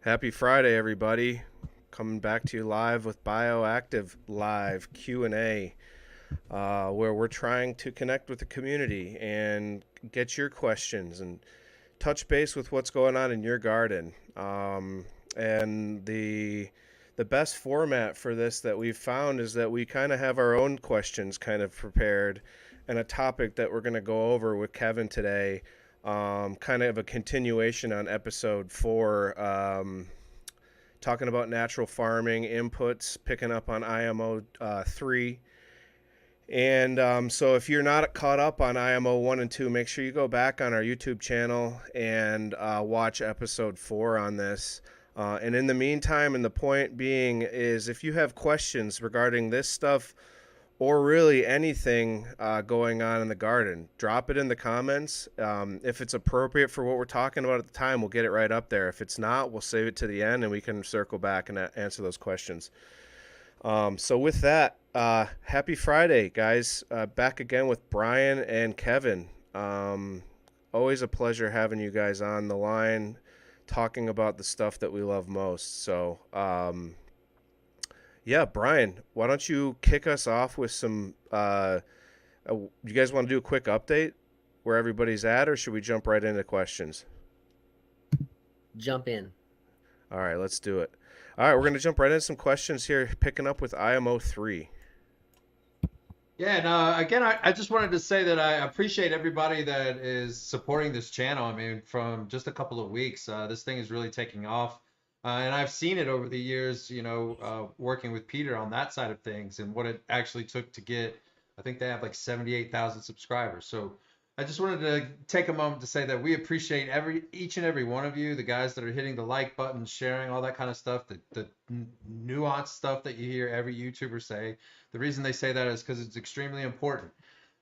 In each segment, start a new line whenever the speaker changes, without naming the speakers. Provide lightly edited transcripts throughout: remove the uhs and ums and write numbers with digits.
Happy Friday, everybody. Coming back to you live with Bioactive Live Q&A, where we're trying to connect with the community and get your questions and touch base with what's going on in your garden. And the best format for this that we've found is that we kind of have our own questions kind of prepared and a topic that we're going to go over with Kevin today, kind of a continuation on episode 4, talking about natural farming inputs, picking up on IMO 3. And so if you're not caught up on IMO 1 and 2, make sure you go back on our YouTube channel and watch episode 4 on this. And in the meantime, and the point being is if you have questions regarding this stuff or really anything going on in the garden, drop it in the comments. If it's appropriate for what we're talking about at the time, we'll get it right up there. If it's not, we'll save it to the end and we can circle back and answer those questions. So with that, happy Friday, guys. Back again with Brian and Kevin. Always a pleasure having you guys on the line talking about the stuff that we love most. So, yeah, Brian, why don't you kick us off with some, you guys want to do a quick update where everybody's at, or should we jump right into questions?
Jump in.
All right, let's do it. All right, we're going to jump right into some questions here, picking up with IMO 3.
Yeah, and again, I just wanted to say that I appreciate everybody that is supporting this channel. I mean, from just a couple of weeks, this thing is really taking off. And I've seen it over the years, working with Peter on that side of things and what it actually took to get, I think they have like 78,000 subscribers. So I just wanted to take a moment to say that we appreciate each and every one of you, the guys that are hitting the like button, sharing all that kind of stuff, the nuanced stuff that you hear every YouTuber say. The reason they say that is because it's extremely important.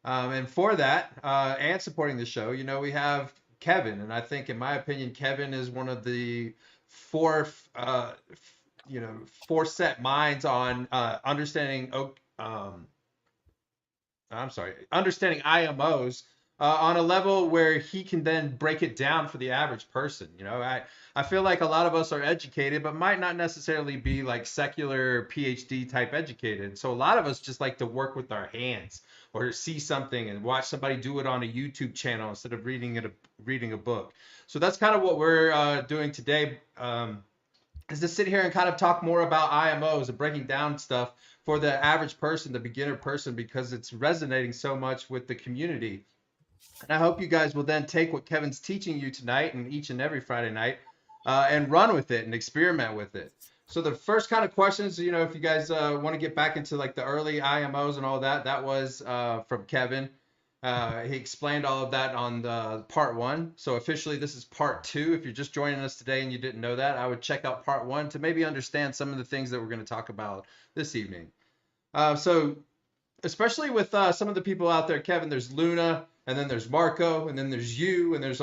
And for that, and supporting the show, we have Kevin. And I think, in my opinion, Kevin is one of the four set minds on understanding understanding IMOs on a level where he can then break it down for the average person. I feel like a lot of us are educated, but might not necessarily be like secular PhD type educated. So a lot of us just like to work with our hands or see something and watch somebody do it on a YouTube channel instead of reading a book. So that's kind of what we're doing today. Is to sit here and kind of talk more about IMOs and breaking down stuff for the average person, the beginner person, because it's resonating so much with the community. And I hope you guys will then take what Kevin's teaching you tonight and each and every Friday night and run with it and experiment with it. So the first kind of questions, if you guys want to get back into like the early IMOs and all that, that was from Kevin. He explained all of that on the part 1. So officially this is part 2. If you're just joining us today and you didn't know that, I would check out part 1 to maybe understand some of the things that we're going to talk about this evening. So especially with some of the people out there, Kevin, there's Luna, and then there's Marco, and then there's you, and there's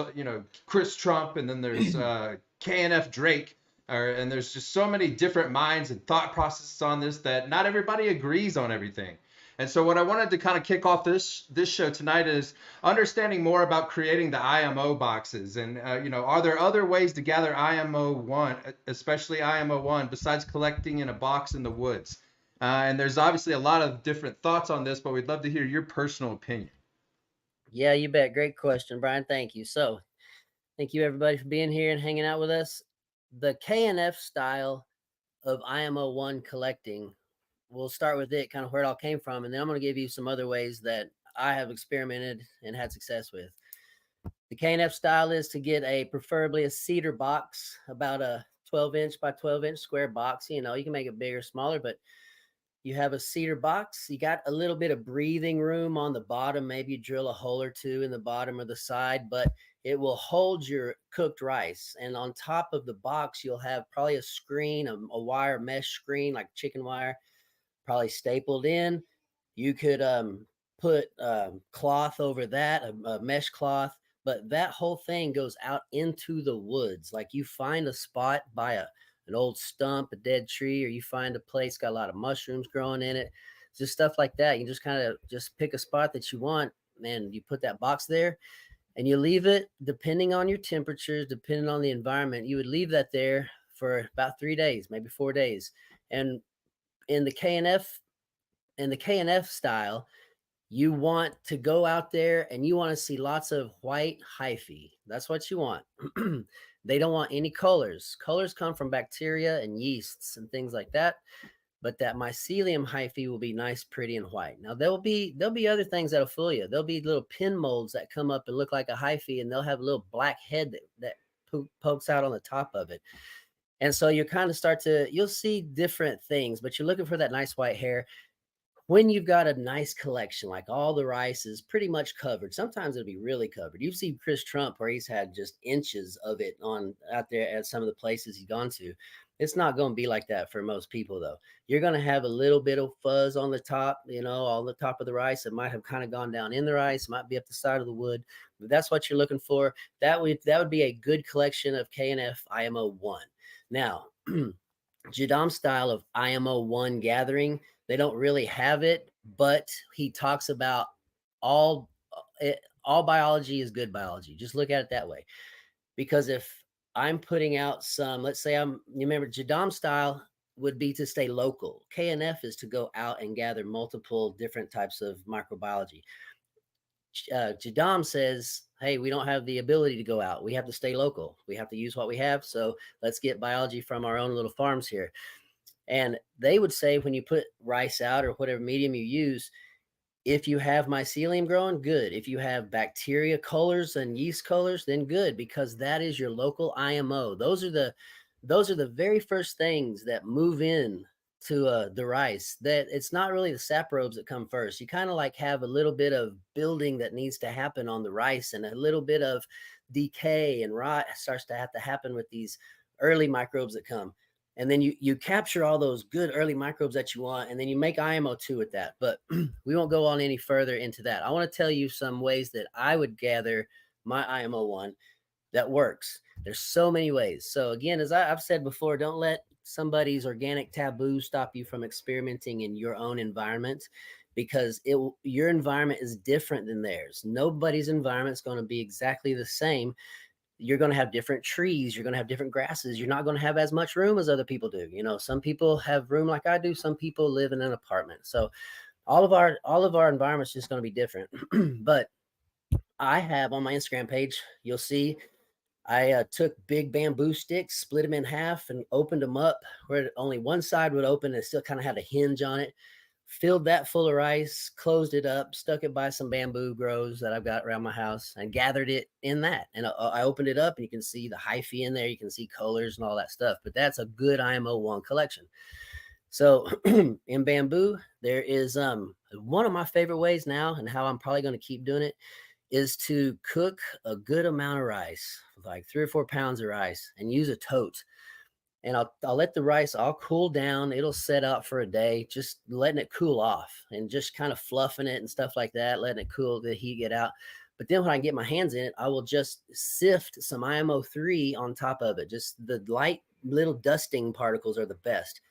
Chris Trump, and then there's KNF Drake, and there's just so many different minds and thought processes on this that not everybody agrees on everything. And so what I wanted to kind of kick off this show tonight is understanding more about creating the IMO boxes. And, are there other ways to gather IMO 1, especially IMO 1, besides collecting in a box in the woods? And there's obviously a lot of different thoughts on this, but we'd love to hear your personal opinion.
Yeah, you bet. Great question, Brian. Thank you. So thank you, everybody, for being here and hanging out with us. The KNF style of IMO 1 collecting, we'll start with it, kind of where it all came from, and then I'm going to give you some other ways that I have experimented and had success with. The KNF style is to get preferably a cedar box, about a 12-inch by 12-inch square box. You can make it bigger or smaller, but you have a cedar box. You got a little bit of breathing room on the bottom. Maybe you drill a hole or two in the bottom or the side, but it will hold your cooked rice. And on top of the box, you'll have probably a screen, a wire mesh screen, like chicken wire, probably stapled in. You could put cloth over that, a mesh cloth, but that whole thing goes out into the woods. Like you find a spot by an old stump, a dead tree, or you find a place got a lot of mushrooms growing in it, just stuff like that. You just kind of just pick a spot that you want, and you put that box there, and you leave it, depending on your temperatures, depending on the environment, you would leave that there for about 3 days, maybe 4 days. And in the KNF style, you want to go out there and you want to see lots of white hyphae. That's what you want. They don't want any colors. Colors come from bacteria and yeasts and things like that. But that mycelium hyphae will be nice, pretty, and white. Now there'll be other things that'll fool you. There'll be little pin molds that come up and look like a hyphae, and they'll have a little black head that pokes out on the top of it. And so you kind of you'll see different things, but you're looking for that nice white hair. When you've got a nice collection, like all the rice is pretty much covered, sometimes it'll be really covered. You've seen Chris Trump where he's had just inches of it on out there at some of the places he's gone to. It's not going to be like that for most people, though. You're going to have a little bit of fuzz on the top, on the top of the rice. It might have kind of gone down in the rice, might be up the side of the wood, but that's what you're looking for. That would be a good collection of KNF IMO 1. Now, Jadam style of IMO 1 gathering, they don't really have it, but he talks about all biology is good biology. Just look at it that way. Because if I'm putting out some, let's say you remember Jadam style would be to stay local. KNF is to go out and gather multiple different types of microbiology. Jadam says, hey, we don't have the ability to go out. We have to stay local. We have to use what we have. So let's get biology from our own little farms here. And they would say when you put rice out or whatever medium you use, if you have mycelium growing, good. If you have bacteria colors and yeast colors, then good, because that is your local IMO. Those are the very first things that move in to the rice. That it's not really the saprobes that come first. You kind of like have a little bit of building that needs to happen on the rice, and a little bit of decay and rot starts to have to happen with these early microbes that come. And then you capture all those good early microbes that you want, and then you make IMO 2 with that. But we won't go on any further into that. I want to tell you some ways that I would gather my IMO 1 that works. There's so many ways. So again, as I've said before, don't let somebody's organic taboo stop you from experimenting in your own environment, because your environment is different than theirs. Nobody's environment is going to be exactly the same. You're going to have different trees. You're going to have different grasses. You're not going to have as much room as other people do. Some people have room like I do. Some people live in an apartment. So all of our environment's just going to be different. But I have on my Instagram page, you'll see I took big bamboo sticks, split them in half, and opened them up where only one side would open and still kind of had a hinge on it. Filled that full of rice, closed it up, stuck it by some bamboo grows that I've got around my house, and gathered it in that. And I opened it up, and you can see the hyphae in there. You can see colors and all that stuff. But that's a good IMO 1 collection. So in bamboo, there is one of my favorite ways now, and how I'm probably going to keep doing it, is to cook a good amount of rice, like 3 or 4 pounds of rice, and use a tote. And I'll let the rice all cool down. It'll set out for a day, just letting it cool off and just kind of fluffing it and stuff like that, letting it cool, the heat get out. But then when I get my hands in it, I will just sift some IMO 3 on top of it. Just the light little dusting particles are the best.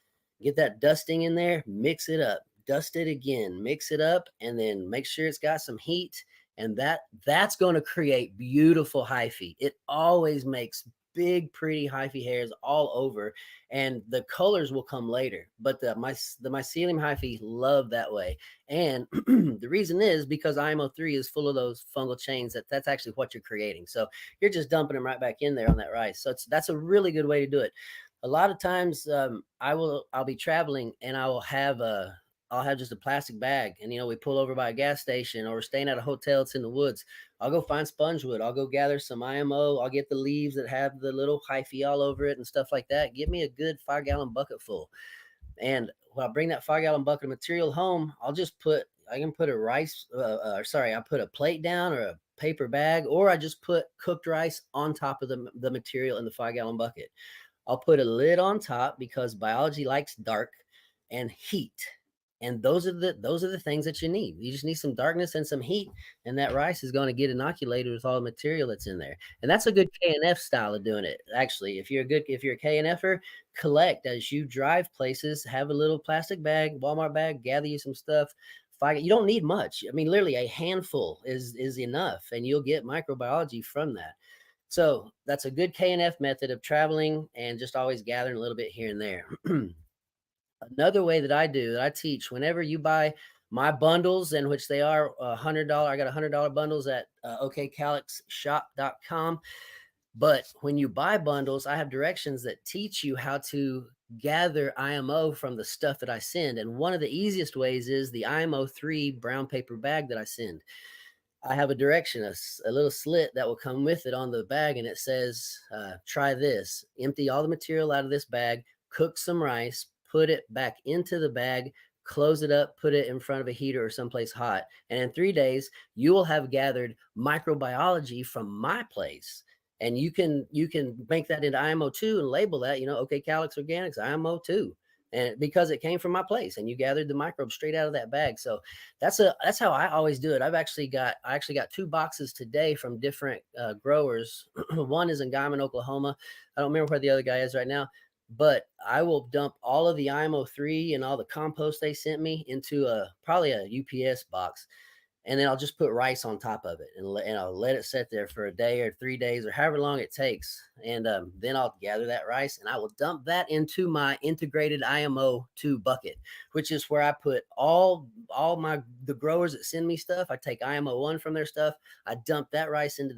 Get that dusting in there, mix it up, dust it again, mix it up, and then make sure it's got some heat. And that's going to create beautiful hyphae. It always makes big, pretty hyphae hairs all over, and the colors will come later. But the mycelium hyphae love that way. And the reason is because IMO 3 is full of those fungal chains that's actually what you're creating. So you're just dumping them right back in there on that rice. So that's a really good way to do it. A lot of times I'll be traveling, and I'll have just a plastic bag, and we pull over by a gas station, or we're staying at a hotel. It's in the woods. I'll go find sponge wood. I'll go gather some IMO. I'll get the leaves that have the little hyphae all over it and stuff like that. Give me a good 5-gallon bucket full. And when I bring that 5-gallon bucket of material home, I can put I put a plate down or a paper bag, or I just put cooked rice on top of the material in the 5-gallon bucket. I'll put a lid on top because biology likes dark and heat. And those are the things that you need. You just need some darkness and some heat, and that rice is going to get inoculated with all the material that's in there. And that's a good KNF style of doing it. Actually, if you're a KNFer, collect as you drive places. Have a little plastic bag, Walmart bag, gather you some stuff. You don't need much. I mean, literally a handful is enough, and you'll get microbiology from that. So that's a good KNF method of traveling and just always gathering a little bit here and there. Another way that I teach, whenever you buy my bundles, in which they are $100, I got $100 bundles at OKCalyxx But when you buy bundles, I have directions that teach you how to gather IMO from the stuff that I send. And one of the easiest ways is the IMO 3 brown paper bag that I send. I have a direction, a little slit that will come with it on the bag, and it says, try this. Empty all the material out of this bag, cook some rice, put it back into the bag, close it up, put it in front of a heater or someplace hot. And in 3 days, you will have gathered microbiology from my place. And you can make that into IMO2 and label that, OKCalyxx Organics IMO2. And because it came from my place and you gathered the microbes straight out of that bag. So that's how I always do it. I actually got 2 boxes today from different growers. One is in Guyman, Oklahoma. I don't remember where the other guy is right now, but I will dump all of the IMO 3 and all the compost they sent me into probably a UPS box. And then I'll just put rice on top of it, and I'll let it sit there for a day or 3 days or however long it takes. And then I'll gather that rice and I will dump that into my integrated IMO 2 bucket, which is where I put all the growers that send me stuff. I take IMO 1 from their stuff. I dump that rice into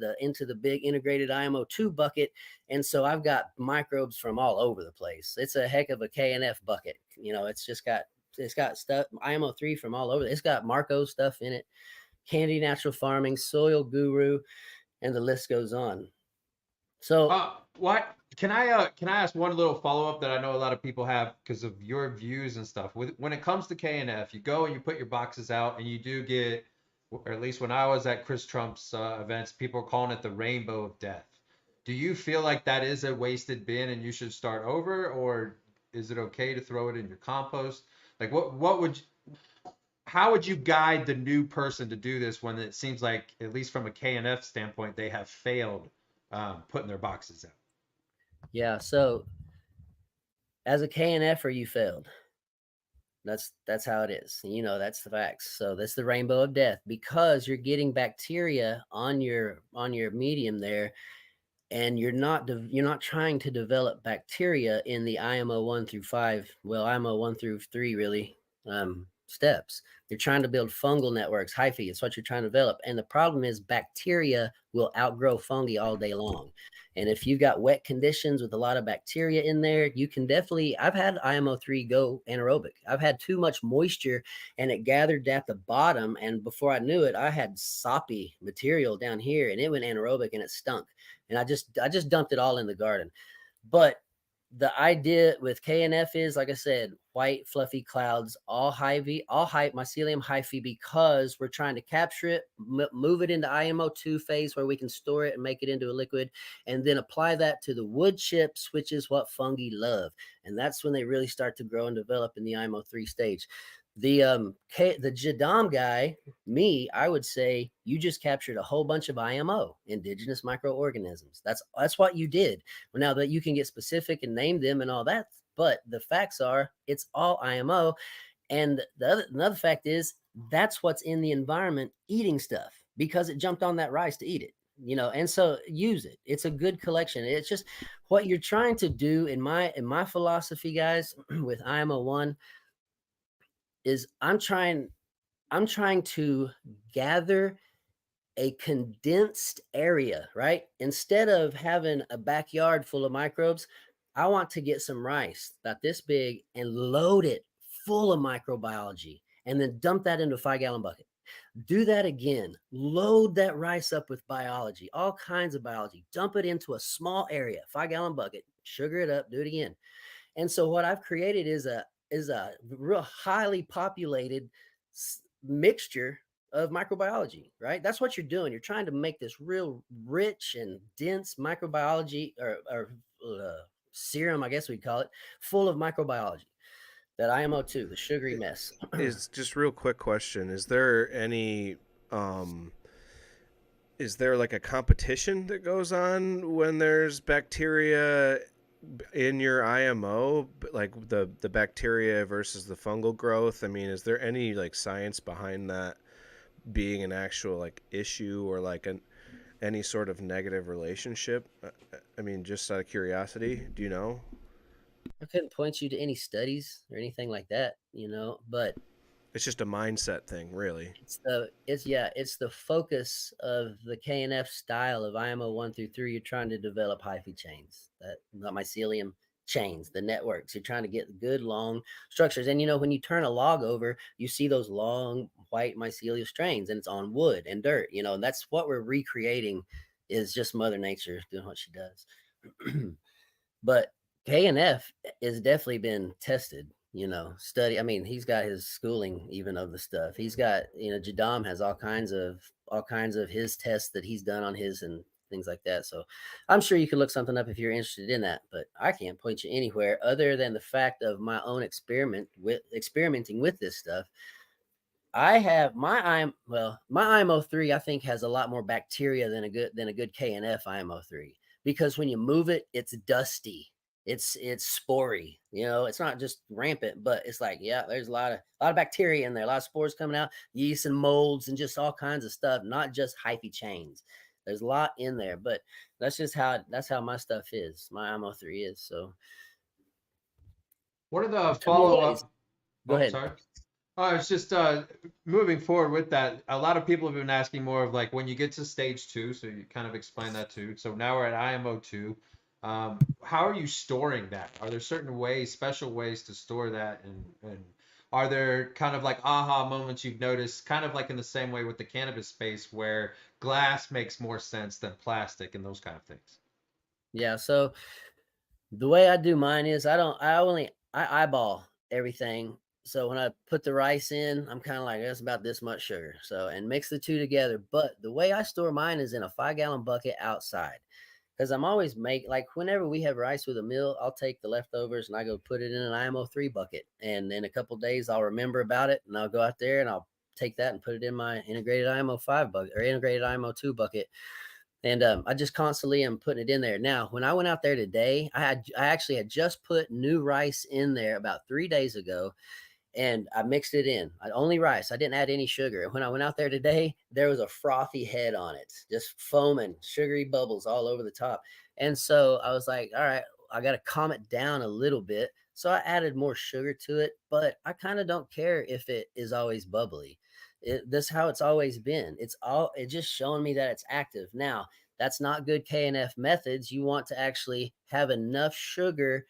the big integrated IMO 2 bucket. And so I've got microbes from all over the place. It's a heck of a KNF bucket. It's got stuff, IMO 3 from all over. It's got Marco stuff in it. Candy Natural Farming, Soil Guru, and the list goes on. So,
what can I ask one little follow up that I know a lot of people have because of your views and stuff. When it comes to KNF, you go and you put your boxes out, and you do get, or at least when I was at Chris Trump's events, people are calling it the rainbow of death. Do you feel like that is a wasted bin and you should start over, or is it okay to throw it in your compost? Like how would you guide the new person to do this when it seems like, at least from a KNF standpoint, they have failed putting their boxes out?
Yeah. So as a KNFer, you failed. That's how it is. That's the facts. So that's the rainbow of death, because you're getting bacteria on your medium there, and you're not trying to develop bacteria in the IMO 1 through 5, well, IMO 1 through 3 really, steps. You're trying to build fungal networks, hyphae. It's what you're trying to develop. And the problem is bacteria will outgrow fungi all day long. And if you've got wet conditions with a lot of bacteria in there, you can definitely, I've had IMO 3 go anaerobic. I've had too much moisture and it gathered at the bottom. And before I knew it, I had soppy material down here and it went anaerobic and it stunk. And I just dumped it all in the garden. But the idea with KNF is, like I said, white fluffy clouds, all Mycelium hyphae, because we're trying to capture it, move it into IMO 2 phase where we can store it and make it into a liquid, and then apply that to the wood chips, which is what fungi love. And that's when they really start to grow and develop in the IMO 3 stage. The Jadam guy, I would say you just captured a whole bunch of IMO, indigenous microorganisms. That's what you did. Well, now that you can get specific and name them and all that, but the facts are it's all IMO. And another fact is that's what's in the environment eating stuff, because it jumped on that rice to eat it. And so use it. It's a good collection. It's just what you're trying to do in my philosophy, guys, with IMO 1 is I'm trying to gather a condensed area, right? Instead of having a backyard full of microbes, I want to get some rice about this big and load it full of microbiology and then dump that into a 5-gallon bucket. Do that again. Load that rice up with biology, all kinds of biology. Dump it into a small area, 5-gallon bucket, sugar it up, do it again. And so what I've created is a real highly populated mixture of microbiology, right? That's what you're doing. You're trying to make this real rich and dense microbiology or serum, I guess we'd call it, full of microbiology. That IMO 2, the sugary mess.
Is just real quick question. Is there like a competition that goes on when there's bacteria in your IMO, like the bacteria versus the fungal growth? I mean, is there any like science behind that being an actual like issue, or like any sort of negative relationship? I mean, just out of curiosity, do you know?
I couldn't point you to any studies or anything like that, but
It's just a mindset thing, really.
it's the focus of the KNF style of IMO 1 through 3. You're trying to develop hyphae chains, that mycelium chains, the networks. You're trying to get good long structures. And when you turn a log over, you see those long white mycelial strains, and it's on wood and dirt, and that's what we're recreating, is just Mother Nature doing what she does. But KNF has definitely been tested, study. I mean, he's got his schooling even of the stuff. He's got, Jadam has all kinds of his tests that he's done on his and things like that. So I'm sure you could look something up if you're interested in that, but I can't point you anywhere other than the fact of my own experimenting with this stuff. I have my IMO 3, I think, has a lot more bacteria than a good KNF IMO 3, because when you move it, it's dusty. It's spory, it's not just rampant, but it's like, yeah, there's a lot of bacteria in there, a lot of spores coming out, yeast and molds and just all kinds of stuff, not just hyphae chains. There's a lot in there, but that's how my stuff is. My IMO 3 is. So
What are the
to me,
follow up?
go
Oh,
ahead.
sorry. Oh, it's just moving forward with that. A lot of people have been asking more of like when you get to stage 2, so you kind of explain that too. So now we're at IMO 2. How are you storing that? Are there certain ways, special ways to store that, and are there kind of like aha moments you've noticed, kind of like in the same way with the cannabis space, where glass makes more sense than plastic and those kind of things?
Yeah. So the way I do mine is I eyeball everything. So when I put the rice in, I'm kind of like, that's about this much sugar. So, and mix the two together. But the way I store mine is in a 5-gallon bucket outside. Because I'm always like whenever we have rice with a meal, I'll take the leftovers and I go put it in an IMO 3 bucket. And in a couple of days, I'll remember about it and I'll go out there and I'll take that and put it in my integrated IMO 5 bucket or integrated IMO 2 bucket. And I just constantly am putting it in there. Now, when I went out there today, I actually had just put new rice in there about 3 days ago, and I mixed it in. Only rice. I didn't add any sugar. And when I went out there today, there was a frothy head on it, just foaming, sugary bubbles all over the top. And so I was like, all right, I got to calm it down a little bit. So I added more sugar to it, but I kind of don't care if it is always bubbly. This how it's always been. It's just showing me that it's active. Now, that's not good KNF methods. You want to actually have enough sugar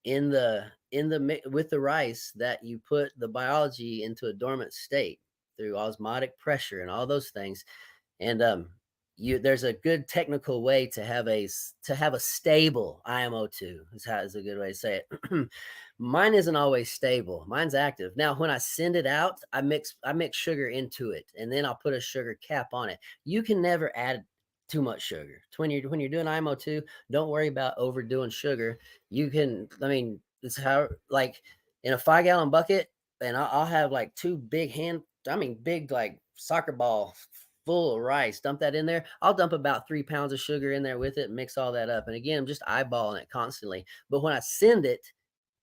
with the rice that you put the biology into a dormant state through osmotic pressure and all those things. And there's a good technical way to have a stable IMO2 is a good way to say it. Mine isn't always stable. Mine's active. Now, when I send it out, I mix sugar into it, and then I'll put a sugar cap on it. You can never add too much sugar. When you're doing IMO2, don't worry about overdoing sugar. You can, I mean, it's how, like, in a 5-gallon bucket, and I'll have like big like soccer ball full of rice, dump that in there. I'll dump about 3 pounds of sugar in there with it and mix all that up. And again, I'm just eyeballing it constantly. But when I send it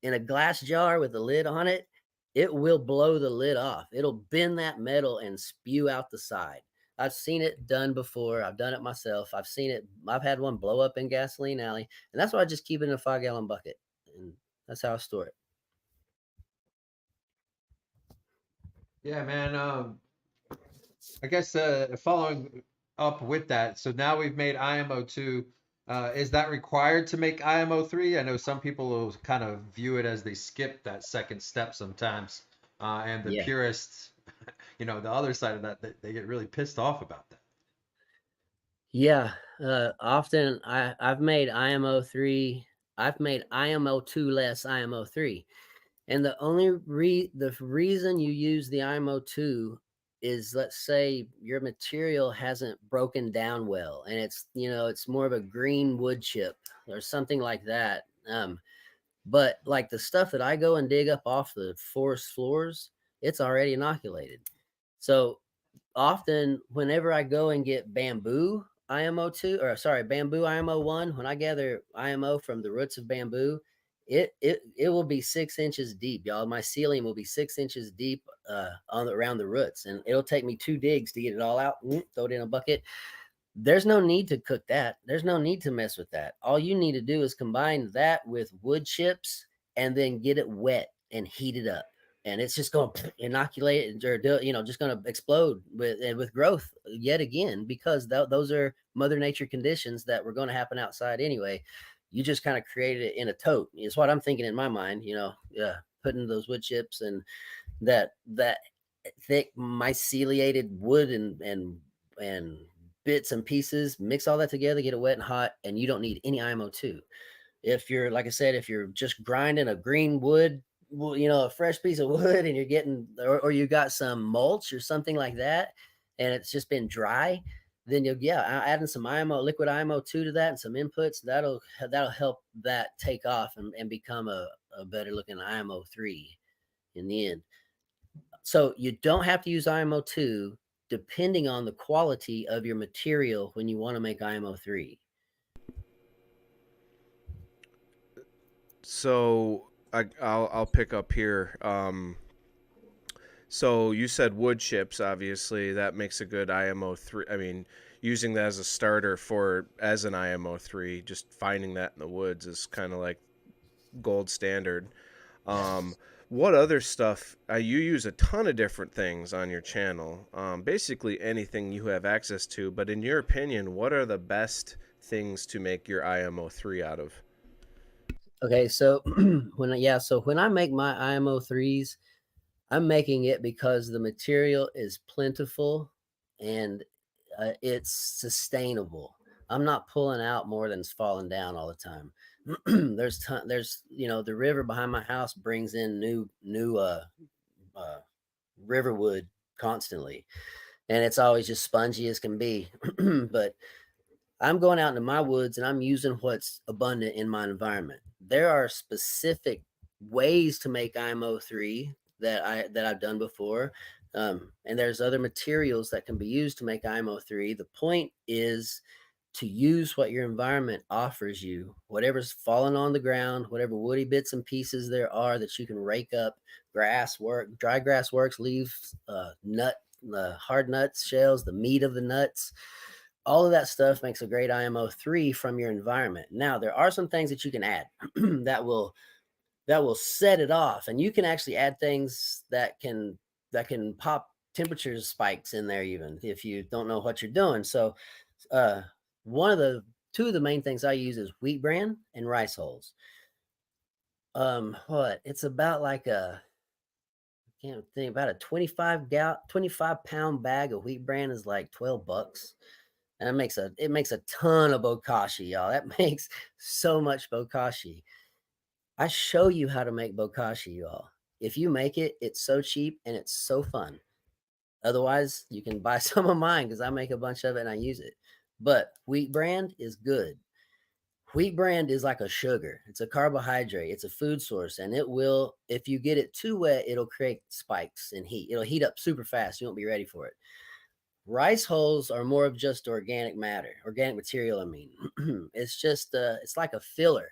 in a glass jar with a lid on it, it will blow the lid off. It'll bend that metal and spew out the side. I've seen it done before. I've done it myself. I've had one blow up in Gasoline Alley. And that's why I just keep it in a 5-gallon bucket. And that's how I store it.
Yeah, man. I guess following up with that, so now we've made IMO 2. Is that required to make IMO 3? I know some people will kind of view it as they skip that second step sometimes, and the
Yeah.
purists, the other side of that, they get really pissed off about that.
Yeah. Often I've made IMO 3. I've made IMO 2 less IMO 3. And the reason you use the IMO 2 is, let's say your material hasn't broken down well and it's more of a green wood chip or something like that. But like the stuff that I go and dig up off the forest floors, it's already inoculated. So often whenever I go and get bamboo bamboo IMO 1, when I gather IMO from the roots of bamboo, it will be 6 inches deep, y'all. My mycelium will be 6 inches deep around the roots, and it'll take me 2 digs to get it all out. Throw it in a bucket. There's no need to cook that. There's no need to mess with that. All you need to do is combine that with wood chips and then get it wet and heat it up. And it's just going to inoculate it, or just going to explode with growth yet again, because those are Mother Nature conditions that were going to happen outside anyway. You just kind of created it in a tote. It's what I'm thinking in my mind. Putting those wood chips and that thick myceliated wood and bits and pieces, mix all that together, get it wet and hot, and you don't need any IMO2. If you're, like I said, if you're just grinding a green wood, a fresh piece of wood, and you're getting, or you got some mulch or something like that, and it's just been dry, then adding some liquid IMO2 to that and some inputs, that'll help that take off and become a better looking IMO3 in the end. So you don't have to use IMO2 depending on the quality of your material when you want to make IMO3.
So I'll pick up here. So you said wood chips. Obviously, that makes a good IMO3. I mean, using that as a starter as an IMO3, just finding that in the woods is kind of like gold standard. What other stuff? You use a ton of different things on your channel. Basically anything you have access to. But in your opinion, what are the best things to make your IMO3 out of?
Okay, so when I make my IMO3s, I'm making it because the material is plentiful and it's sustainable. I'm not pulling out more than's falling down all the time. there's the river behind my house brings in new river wood constantly, and it's always just spongy as can be. But I'm going out into my woods and I'm using what's abundant in my environment. There are specific ways to make IMO3 that I've done before. And there's other materials that can be used to make IMO3. The point is to use what your environment offers you, whatever's falling on the ground, whatever woody bits and pieces there are that you can rake up. Dry grass works, leaves, hard nuts, shells, the meat of the nuts. All of that stuff makes a great IMO3 from your environment. Now, there are some things that you can add that will set it off, and you can actually add things that can pop temperature spikes in there, even if you don't know what you're doing. So uh two of the main things I use is wheat bran and rice hulls. It's about like I can't think, about a 25 pound bag of wheat bran is like $12. And it makes a ton of bokashi, y'all. That makes so much bokashi. I show you how to make bokashi, y'all. If you make it, it's so cheap and it's so fun. Otherwise, you can buy some of mine because I make a bunch of it and I use it. But wheat bran is good. Wheat bran is like a sugar. It's a carbohydrate. It's a food source. And it will, if you get it too wet, it'll create spikes and heat. It'll heat up super fast. You won't be ready for it. Rice hulls are more of just organic material. I mean, it's like a filler.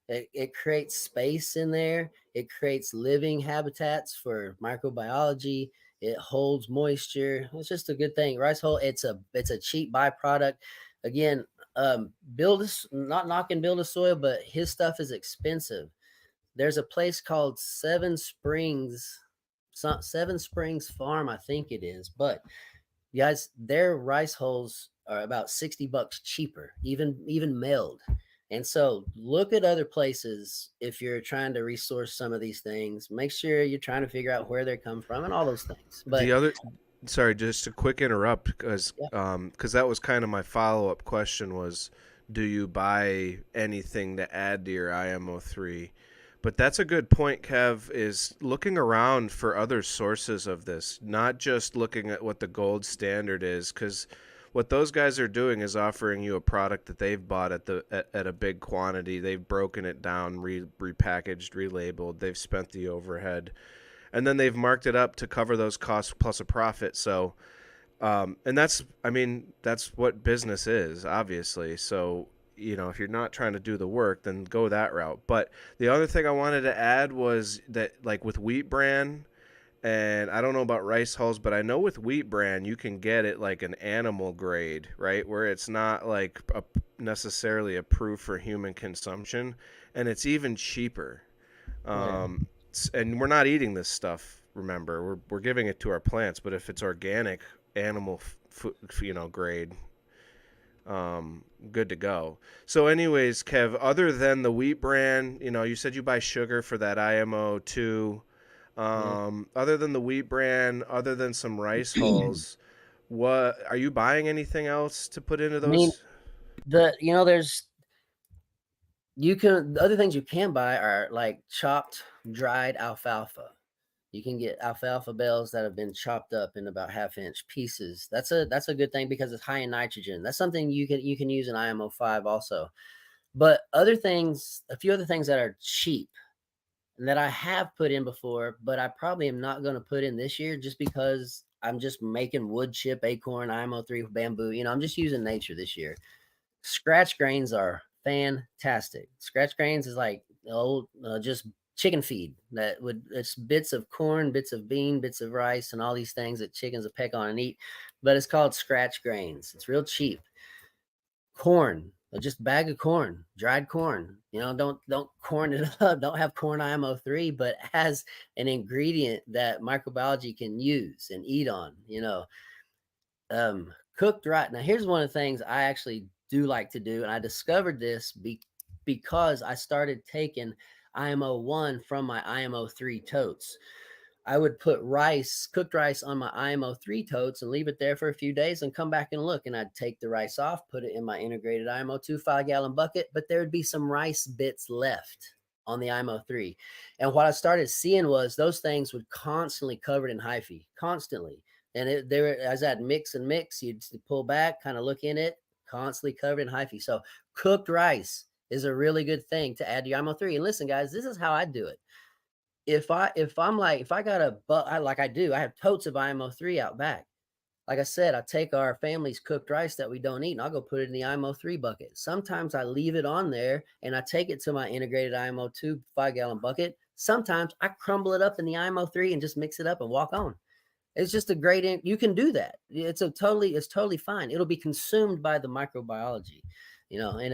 It creates space in there. It creates living habitats for microbiology. It holds moisture. It's just a good thing. Rice hull. It's a cheap byproduct. Again, not knocking Build a Soil, but his stuff is expensive. There's a place called Seven Springs Farm, I think it is, but guys, their rice hulls are about $60 cheaper, even milled. And so look at other places if you're trying to resource some of these things. Make sure you're trying to figure out where they come from and all those things. But
Sorry, just a quick interrupt because
yeah.
That was kind of my follow-up question was, do you buy anything to add to your IMO3? But that's a good point, Kev, is looking around for other sources of this, not just looking at what the gold standard is, because what those guys are doing is offering you a product that they've bought at a big quantity. They've broken it down, repackaged, relabeled. They've spent the overhead, and then they've marked it up to cover those costs plus a profit. So, and that's what business is, obviously. So, if you're not trying to do the work, then go that route. But the other thing I wanted to add was that, like with wheat bran And I don't know about rice hulls, but I know with wheat bran you can get it like an animal grade, right? Where it's not like necessarily approved for human consumption, and it's even cheaper.
Yeah.
And we're not eating this stuff. Remember, we're giving it to our plants. But if it's organic, animal, grade, good to go. So, anyways, Kev, other than the wheat bran, you said you buy sugar for that IMO too.
Yeah.
Other than the wheat bran, other than some rice hulls, what are you buying anything else to put into
I mean,
those?
there's the other things you can buy are like chopped dried alfalfa. You can get alfalfa bales that have been chopped up in about half-inch pieces. That's a good thing because it's high in nitrogen. That's something you can use in IMO 5 also. But a few other things that are cheap and that I have put in before, but I probably am not going to put in this year just because I'm just making wood chip, acorn, IMO 3 bamboo. I'm just using nature this year. Scratch grains are fantastic. Scratch grains is like old, just chicken feed it's bits of corn, bits of bean, bits of rice, and all these things that chickens will peck on and eat. But it's called scratch grains. It's real cheap. Corn, just bag of corn, dried corn. Don't corn it up. Don't have corn IMO 3, but as an ingredient that microbiology can use and eat on. Cooked right. Now, here's one of the things I actually do like to do, and I discovered this because I started taking IMO 1 from my IMO 3 totes. I would put cooked rice on my IMO 3 totes and leave it there for a few days and come back and look. And I'd take the rice off, put it in my integrated IMO 2 5-gallon bucket, but there would be some rice bits left on the IMO 3. And what I started seeing was those things would constantly covered in hyphae, constantly. And as I'd mix and mix, you'd pull back, kind of look in it, constantly covered in hyphae. So cooked rice is a really good thing to add to your IMO 3. And listen, guys, this is how I do it. If I got like I do, I have totes of IMO 3 out back. Like I said, I take our family's cooked rice that we don't eat and I'll go put it in the IMO 3 bucket. Sometimes I leave it on there and I take it to my integrated IMO 2 5-gallon bucket. Sometimes I crumble it up in the IMO 3 and just mix it up and walk on. It's just you can do that. It's totally fine. It'll be consumed by the microbiology, and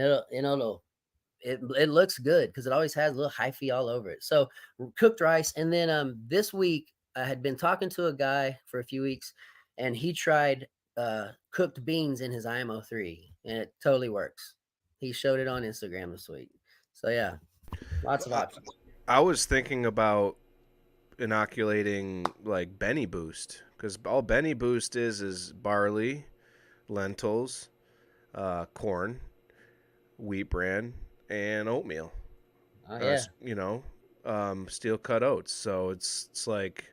it looks good because it always has a little hyphae all over it. So cooked rice. And then this week I had been talking to a guy for a few weeks and he tried cooked beans in his IMO 3 and it totally works. He showed it on Instagram this week. So yeah, lots of options.
I was thinking about inoculating like Benny Boost because all Benny Boost is barley, lentils, corn, wheat bran, and oatmeal.
Oh yeah.
Steel cut oats. So it's like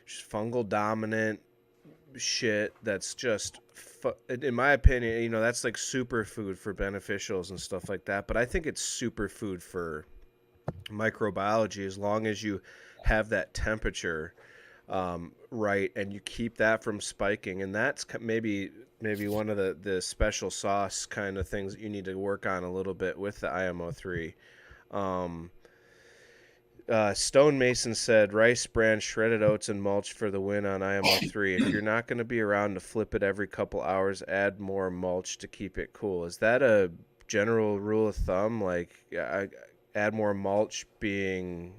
just fungal dominant shit that's just in my opinion, that's like superfood for beneficials and stuff like that. But I think it's superfood for microbiology as long as you have that temperature right and you keep that from spiking. And that's maybe one of the special sauce kind of things that you need to work on a little bit with the IMO 3. Stone Mason said rice bran, shredded oats, and mulch for the win on IMO 3. If you're not going to be around to flip it every couple hours, add more mulch to keep it cool. Is that a general rule of thumb? Like, add more mulch being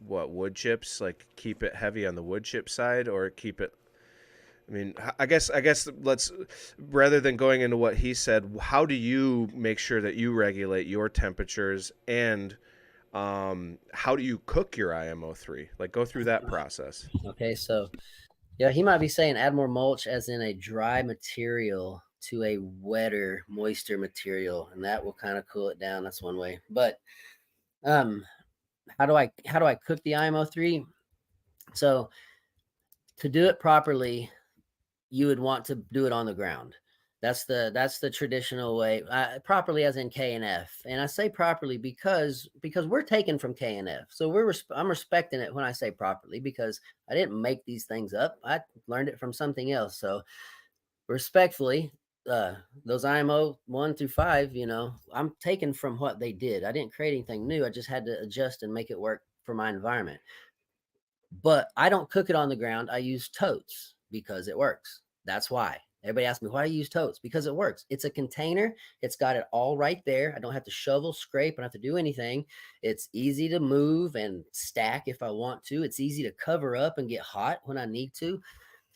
what, wood chips? Like, keep it heavy on the wood chip side, or keep it? I mean, I guess let's, rather than going into what he said, how do you make sure that you regulate your temperatures, and how do you cook your IMO 3? Like, go through that process.
Okay, so yeah, he might be saying add more mulch as in a dry material to a wetter, moister material, and that will kind of cool it down. That's one way. But um, how do I cook the IMO 3? So to do it properly, you would want to do it on the ground. That's the traditional way, properly as in K and F. And I say properly because we're taken from K and F. So I'm respecting it when I say properly because I didn't make these things up. I learned it from something else. So respectfully, those IMO 1 through 5, I'm taken from what they did. I didn't create anything new. I just had to adjust and make it work for my environment. But I don't cook it on the ground. I use totes because it works. That's why. Everybody asks me, why do you use totes? Because it works. It's a container. It's got it all right there. I don't have to shovel, scrape. I don't have to do anything. It's easy to move and stack if I want to. It's easy to cover up and get hot when I need to.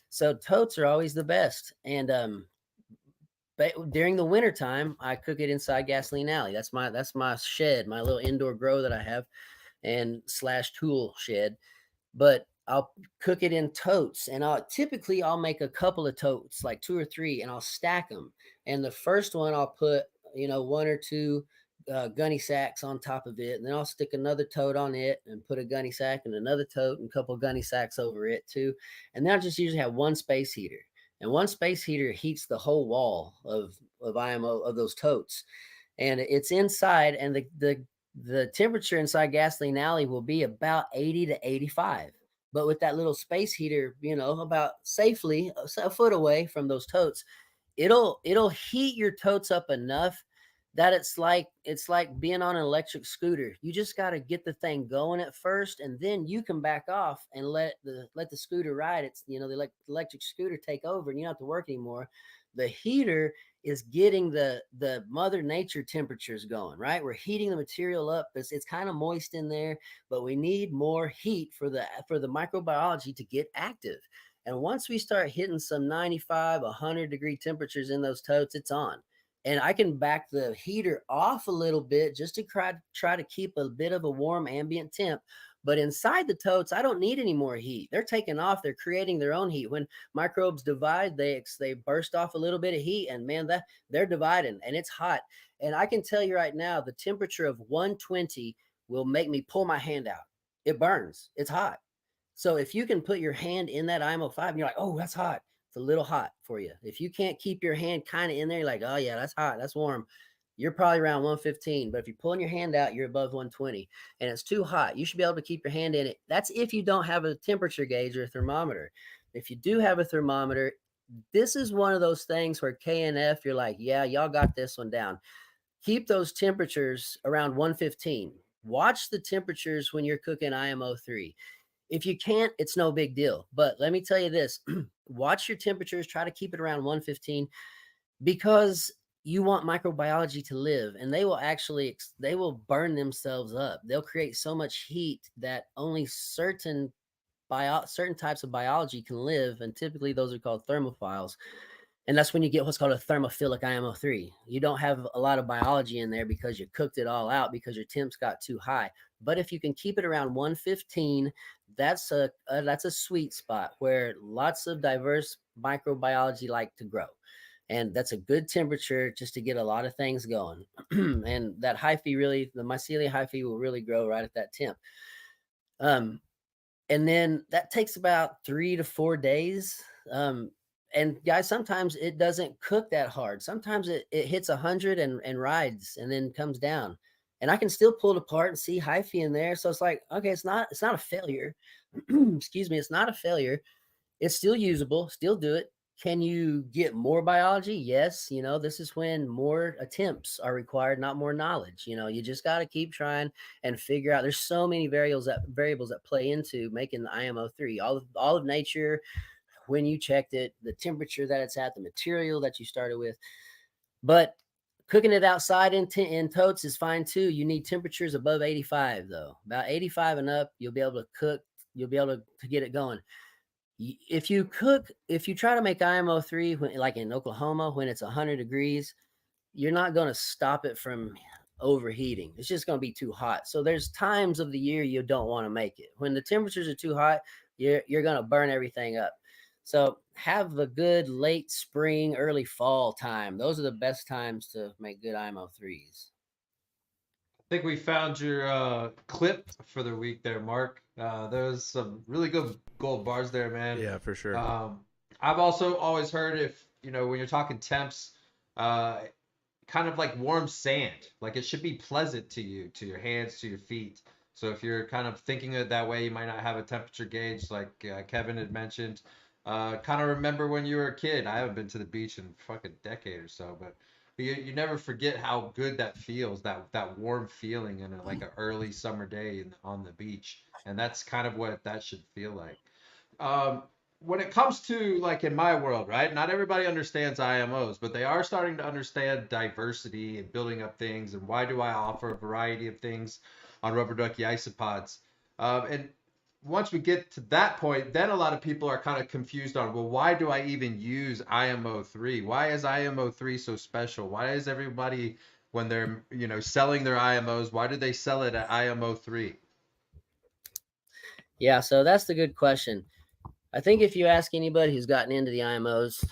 So totes are always the best. And but during the winter time, I cook it inside Gasoline Alley. That's my shed, my little indoor grow that I have, and slash tool shed. But I'll cook it in totes, and I'll make a couple of totes, like 2 or 3, and I'll stack them. And the first one I'll put, 1 or 2 gunny sacks on top of it, and then I'll stick another tote on it and put a gunny sack and another tote and a couple of gunny sacks over it too. And then I just usually have one space heater, and one space heater heats the whole wall of IMO of those totes, and it's inside, and the temperature inside Gasoline Alley will be about 80 to 85. But with that little space heater, about safely a foot away from those totes, it'll heat your totes up enough that it's like being on an electric scooter. You just got to get the thing going at first, and then you can back off and let the scooter ride. It's the electric scooter take over, and you don't have to work anymore. The heater is getting the mother nature temperatures going, right? We're heating the material up. It's kind of moist in there, but we need more heat for the microbiology to get active. And once we start hitting some 95, 100-degree temperatures in those totes, it's on. And I can back the heater off a little bit just to try to keep a bit of a warm ambient temp. But inside the totes, I don't need any more heat. They're taking off. They're creating their own heat. When microbes divide, they burst off a little bit of heat, and man, they're dividing, and it's hot. And I can tell you right now, the temperature of 120 will make me pull my hand out. It burns. It's hot. So if you can put your hand in that IMO5 and you're like, oh, that's hot. It's a little hot for you. If you can't keep your hand kind of in there, you're like, oh yeah, that's hot. That's warm. You're probably around 115. But if you're pulling your hand out, you're above 120 and it's too hot. You should be able to keep your hand in it. That's if you don't have a temperature gauge or a thermometer. If you do have a thermometer, this is one of those things where KNF, you're like, yeah, y'all got this one down. Keep those temperatures around 115. Watch the temperatures when you're cooking IMO3. If you can't, it's no big deal. But let me tell you this, watch your temperatures, try to keep it around 115, because you want microbiology to live, and they will burn themselves up. They'll create so much heat that only certain types of biology can live, and typically those are called thermophiles. And that's when you get what's called a thermophilic IMO3. You don't have a lot of biology in there because you cooked it all out because your temps got too high. But if you can keep it around 115, that's a sweet spot where lots of diverse microbiology like to grow. And that's a good temperature just to get a lot of things going. And that hyphae the Mycelium hyphae will really grow right at that temp. And then that takes about 3 to 4 days. And guys, sometimes it doesn't cook that hard. Sometimes it hits 100 and rides and then comes down. And I can still pull it apart and see hyphae in there. So it's like, okay, it's not a failure. Excuse me, it's not a failure. It's still usable, still do it. Can you get more biology? Yes. This is when more attempts are required, not more knowledge. You just got to keep trying and figure out. There's so many variables that play into making the IMO3. All of nature, when you checked it, the temperature that it's at, the material that you started with. But cooking it outside in totes is fine too. You need temperatures above 85 though. About 85 and up, you'll be able to cook. You'll be able to get it going. If you try to make IMO3 like in Oklahoma when it's 100 degrees, you're not going to stop it from overheating. It's just going to be too hot. So there's times of the year you don't want to make it. When the temperatures are too hot, you're going to burn everything up. So have the good late spring, early fall time. Those are the best times to make good IMO3s.
I think we found your clip for the week there, Mark. There's some really good gold bars there, man.
Yeah, for sure.
I've also always heard when you're talking temps, kind of like warm sand. Like it should be pleasant to you, to your hands, to your feet. So if you're kind of thinking it that way, you might not have a temperature gauge like Kevin had mentioned. Kind of remember when you were a kid. I haven't been to the beach in fucking decade or so, but but you never forget how good that feels, that warm feeling in like an early summer day on the beach, and that's kind of what that should feel like. um, when it comes to like in my world, right? Not everybody understands IMOs, but they are starting to understand diversity and building up things. And why do I offer a variety of things on rubber ducky isopods? And once we get to that point, then a lot of people are kind of confused on, well, why do I even use IMO 3? Why is IMO 3 so special? Why is everybody, when they're, selling their IMOs, why do they sell it at IMO 3?
Yeah, so that's the good question. I think if you ask anybody who's gotten into the IMOs,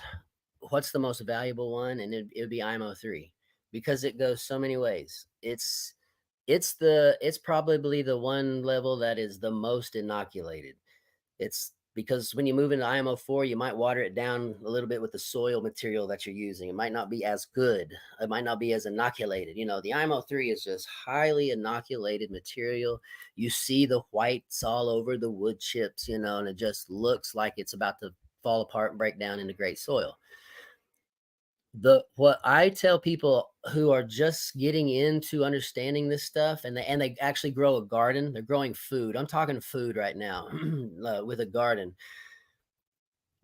what's the most valuable one, and it would be IMO 3, because it goes so many ways. It's probably the one level that is the most inoculated. It's because when you move into IMO 4, you might water it down a little bit with the soil material that you're using. It might not be as good. It might not be as inoculated. The IMO 3 is just highly inoculated material. You see the whites all over the wood chips, and it just looks like it's about to fall apart and break down into great soil. What I tell people who are just getting into understanding this stuff, and they actually grow a garden, they're growing food. I'm talking food right now with a garden.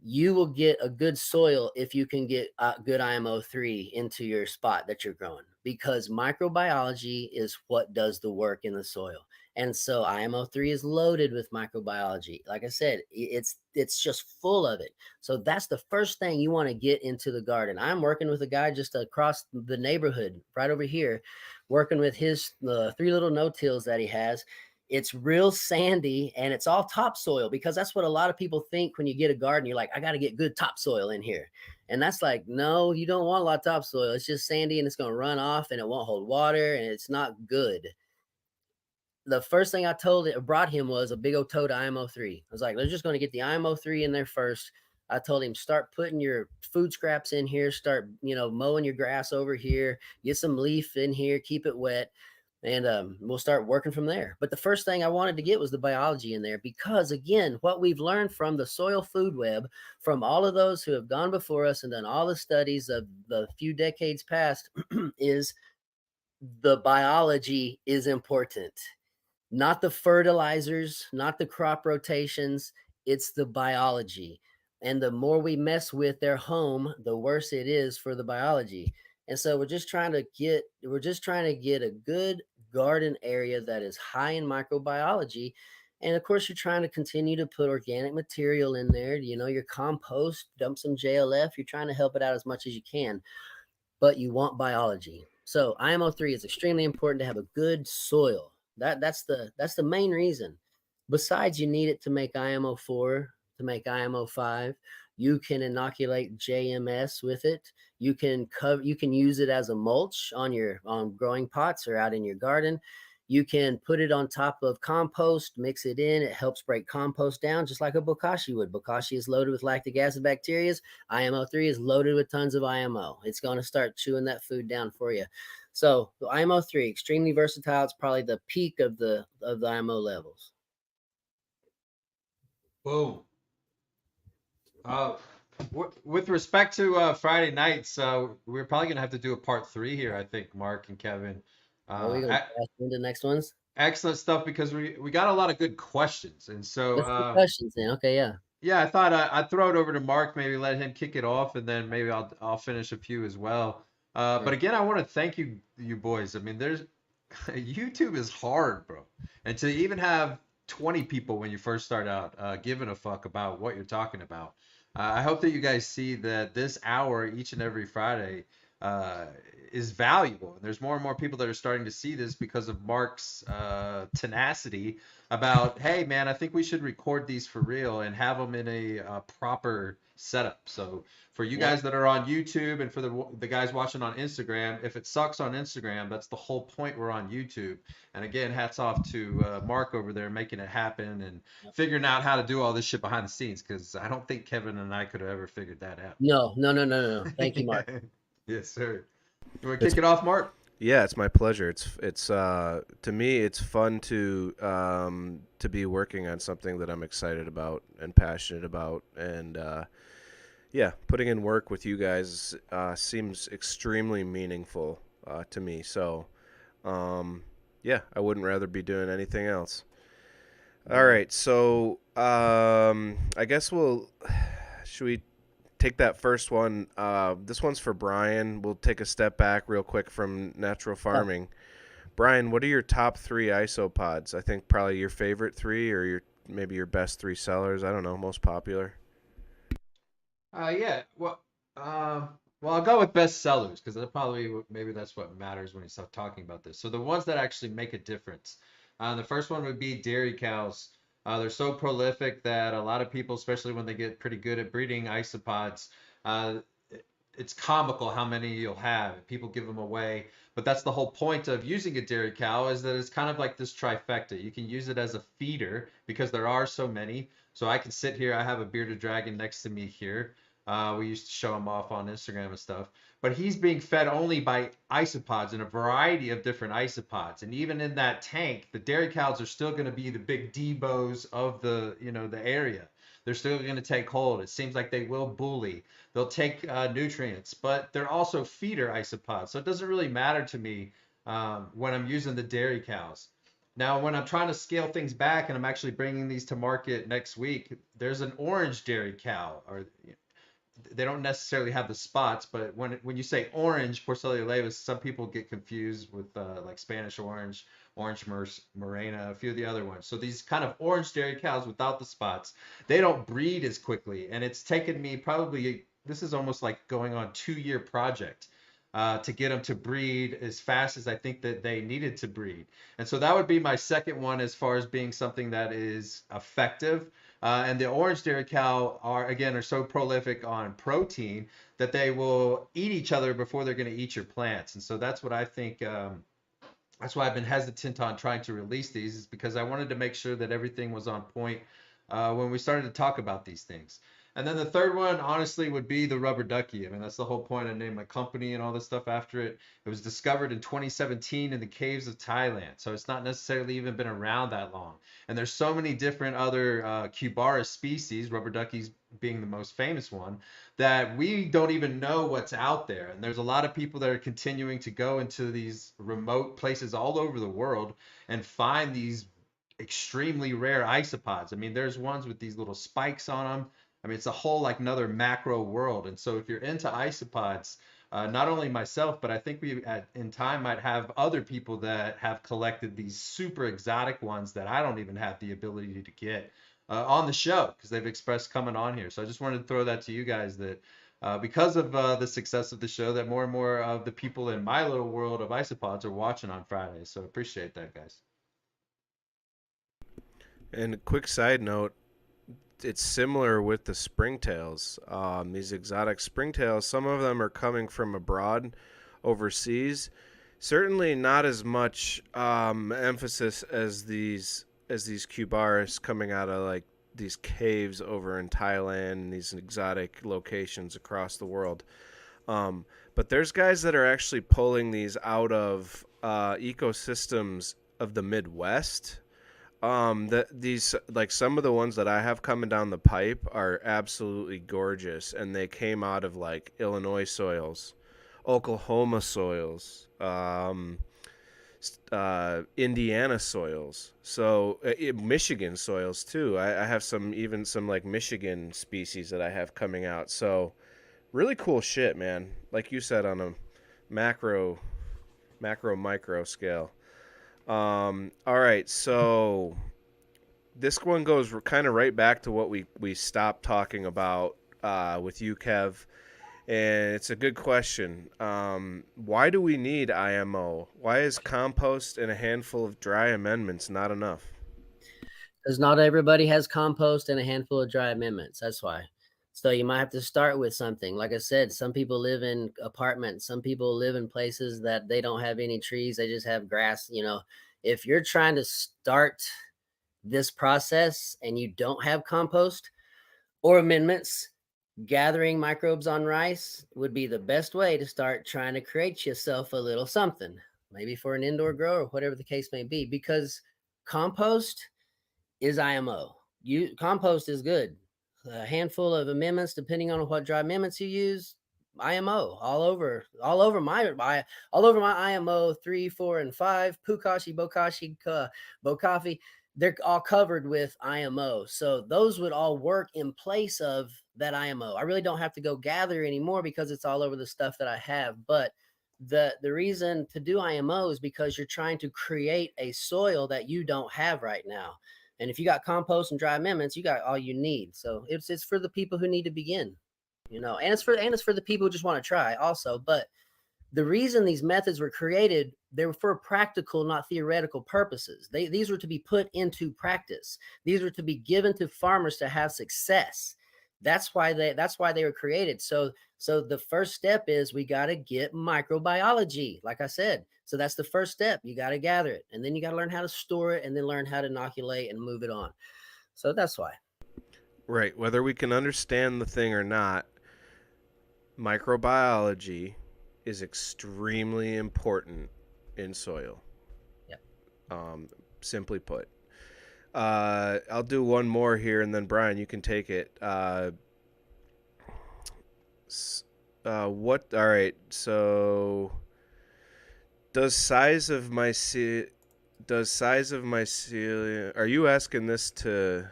You will get a good soil if you can get good IMO 3 into your spot that you're growing, because microbiology is what does the work in the soil. And so IMO 3 is loaded with microbiology. Like I said, it's just full of it. So that's the first thing you want to get into the garden. I'm working with a guy just across the neighborhood right over here, working with his 3 little no-tills that he has. It's real sandy and it's all topsoil, because that's what a lot of people think when you get a garden. You're like, I got to get good topsoil in here. And that's like, no, you don't want a lot of topsoil. It's just sandy and it's going to run off and it won't hold water and it's not good. The first thing I brought him was a big old tote of IMO 3. I was like, they're just going to get the IMO 3 in there first. I told him, start putting your food scraps in here, start, mowing your grass over here, get some leaf in here, keep it wet, and we'll start working from there. But the first thing I wanted to get was the biology in there, because again, what we've learned from the soil food web, from all of those who have gone before us and done all the studies of the few decades past, is the biology is important. Not the fertilizers, not the crop rotations, it's the biology. And the more we mess with their home, the worse it is for the biology. And so we're just trying to get a good garden area that is high in microbiology. And of course, you're trying to continue to put organic material in there, your compost, dump some JLF. You're trying to help it out as much as you can, but you want biology. So IMO 3 is extremely important to have a good soil. That's the main reason. Besides, you need it to make IMO 4, to make IMO 5. You can inoculate JMS with it. You can use it as a mulch on growing pots or out in your garden. You can put it on top of compost, mix it in. It helps break compost down just like a bokashi would. Bokashi is loaded with lactic acid bacteria. IMO 3 is loaded with tons of IMO. It's going to start chewing that food down for you. So the IMO 3, extremely versatile. It's probably the peak of the IMO levels.
Boom. With respect to Friday nights, we're probably gonna have to do a part 3 here, I think, Mark and Kevin.
Are we going to pass into the next ones?
Excellent stuff, because we got a lot of good questions, and so
Let's do questions then. Okay, yeah.
yeah, I thought I'd throw it over to Mark, maybe let him kick it off, and then maybe I'll finish a few as well.
Sure.
But again, I want to thank you boys. I mean, there's YouTube is hard, bro, and to even have 20 people when you first start out giving a fuck about what you're talking about. I hope that you guys see that this hour each and every Friday is valuable. And there's more and more people that are starting to see this because of Mark's tenacity about, hey, man, I think we should record these for real and have them in a proper setup. So for you guys that are on YouTube and for the guys watching on Instagram, if it sucks on Instagram, that's the whole point. We're on YouTube. And again, hats off to Mark over there making it happen and figuring out how to do all this shit behind the scenes, because I don't think Kevin and I could have ever figured that out.
No. Thank you, Mark.
Yes, sir. You want to kick it off, Mark?
Yeah, it's my pleasure. It's to me, it's fun to be working on something that I'm excited about and passionate about, and yeah, putting in work with you guys seems extremely meaningful to me. So, um, yeah, I wouldn't rather be doing anything else. All
Yeah.
right, so I guess should we take that first one? This one's for Brian. We'll take a step back real quick from natural
Yeah.
farming. Brian, what are your top three isopods? I think probably your favorite three, or maybe your best three sellers. I don't know, most popular.
Yeah. Well, I'll go with best sellers because maybe that's what matters when you start talking about this. So the ones that actually make a difference. The first one would be dairy cows. They're so prolific that a lot of people, especially when they get pretty good at breeding isopods, uh, it's comical how many you'll have. People give them away, but that's the whole point of using a dairy cow is that it's kind of like this trifecta. You can use it as a feeder because there are so many. So I can sit here. I have a bearded dragon next to me here. We used to show him off on Instagram and stuff. But he's being fed only by isopods and a variety of different isopods. And even in that tank, the dairy cows are still going to be the big Debos of the area. They're still going to take hold. It seems like they will bully. They'll take nutrients, but they're also feeder isopods. So it doesn't really matter to me when I'm using the dairy cows. Now, when I'm trying to scale things back and I'm actually bringing these to market next week, there's an orange dairy cow, or they don't necessarily have the spots, but when you say orange Porcelia laevis, some people get confused with like Spanish orange, morena, a few of the other ones. So these kind of orange dairy cows without the spots, they don't breed as quickly, and it's taken me probably this is almost like going on 2-year project. To get them to breed as fast as I think that they needed to breed. And so that would be my second one as far as being something that is effective. And the orange dairy cow are so prolific on protein that they will eat each other before they're going to eat your plants. And so that's what I think. That's why I've been hesitant on trying to release these, is because I wanted to make sure that everything was on point when we started to talk about these things. And then the third one, honestly, would be the rubber ducky. I mean, that's the whole point. I named my company and all this stuff after it. It was discovered in 2017 in the caves of Thailand, so it's not necessarily even been around that long. And there's so many different other Cubaris species, rubber duckies being the most famous one, that we don't even know what's out there. And there's a lot of people that are continuing to go into these remote places all over the world and find these extremely rare isopods. I mean, there's ones with these little spikes on them. I mean, it's a whole like another macro world. And so if you're into isopods, not only myself, but I think in time might have other people that have collected these super exotic ones that I don't even have the ability to get on the show because they've expressed coming on here. So I just wanted to throw that to you guys that because of the success of the show, that more and more of the people in my little world of isopods are watching on Fridays. So appreciate that, guys.
And a quick side note, it's similar with the springtails. These exotic springtails, some of them are coming from abroad, overseas. Certainly not as much emphasis as these cubaris coming out of like these caves over in Thailand and these exotic locations across the world. But there's guys that are actually pulling these out of ecosystems of the Midwest. These like some of the ones that I have coming down the pipe are absolutely gorgeous, and they came out of like Illinois soils, Oklahoma soils, Indiana soils, so Michigan soils too. I have some like Michigan species that I have coming out. So really cool shit, man. Like you said, on a macro, micro scale. All right, so this one goes kind of right back to what we stopped talking about with you, Kev, and it's a good question. Why do we need IMO? Why is compost and a handful of dry amendments not enough?
Because not everybody has compost and a handful of dry amendments. That's why. So you might have to start with something. Like I said, some people live in apartments. Some people live in places that they don't have any trees. They just have grass. If you're trying to start this process and you don't have compost or amendments, gathering microbes on rice would be the best way to start trying to create yourself a little something, maybe for an indoor grow or whatever the case may be, because compost is IMO. Compost is good. a handful of amendments, depending on what dry amendments you use. IMO all over my IMO 3, 4, and 5. Pukashi, Bokashi, Bokafi, they're all covered with IMO. So those would all work in place of that IMO. I really don't have to go gather anymore because it's all over the stuff that I have. But the reason to do IMO is because you're trying to create a soil that you don't have right now. And if you got compost and dry amendments, you got all you need. So it's for the people who need to begin, and it's for the people who just want to try also. But the reason these methods were created, they were for practical, not theoretical purposes. These were to be put into practice. These were to be given to farmers to have success. That's why they were created. So the first step is we got to get microbiology, like I said. So that's the first step. You got to gather it, and then you got to learn how to store it, and then learn how to inoculate and move it on. So that's why.
Right. Whether we can understand the thing or not, microbiology is extremely important in soil.
Yep.
Simply put. I'll do one more here, and then Brian, you can take it. What? All right. So, does size of mycelium? Are you asking this to?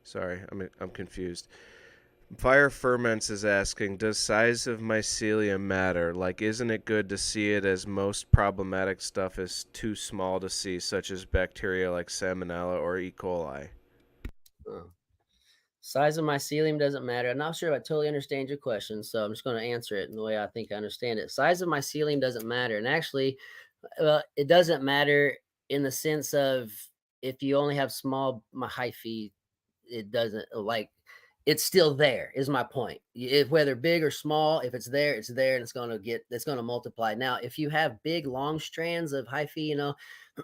Sorry, I'm confused. Fire Ferments is asking, does size of mycelium matter? Like, isn't it good to see it, as most problematic stuff is too small to see, such as bacteria like Salmonella or E. coli?
Oh. Size of mycelium doesn't matter. I'm not sure if I totally understand your question, so I'm just going to answer it in the way I think I understand it. Size of mycelium doesn't matter. And actually, it doesn't matter in the sense of if you only have small hyphae, it doesn't, like, it's still there is my point. If whether big or small, if it's there, it's there, and it's going to multiply. Now, if you have big long strands of hyphae,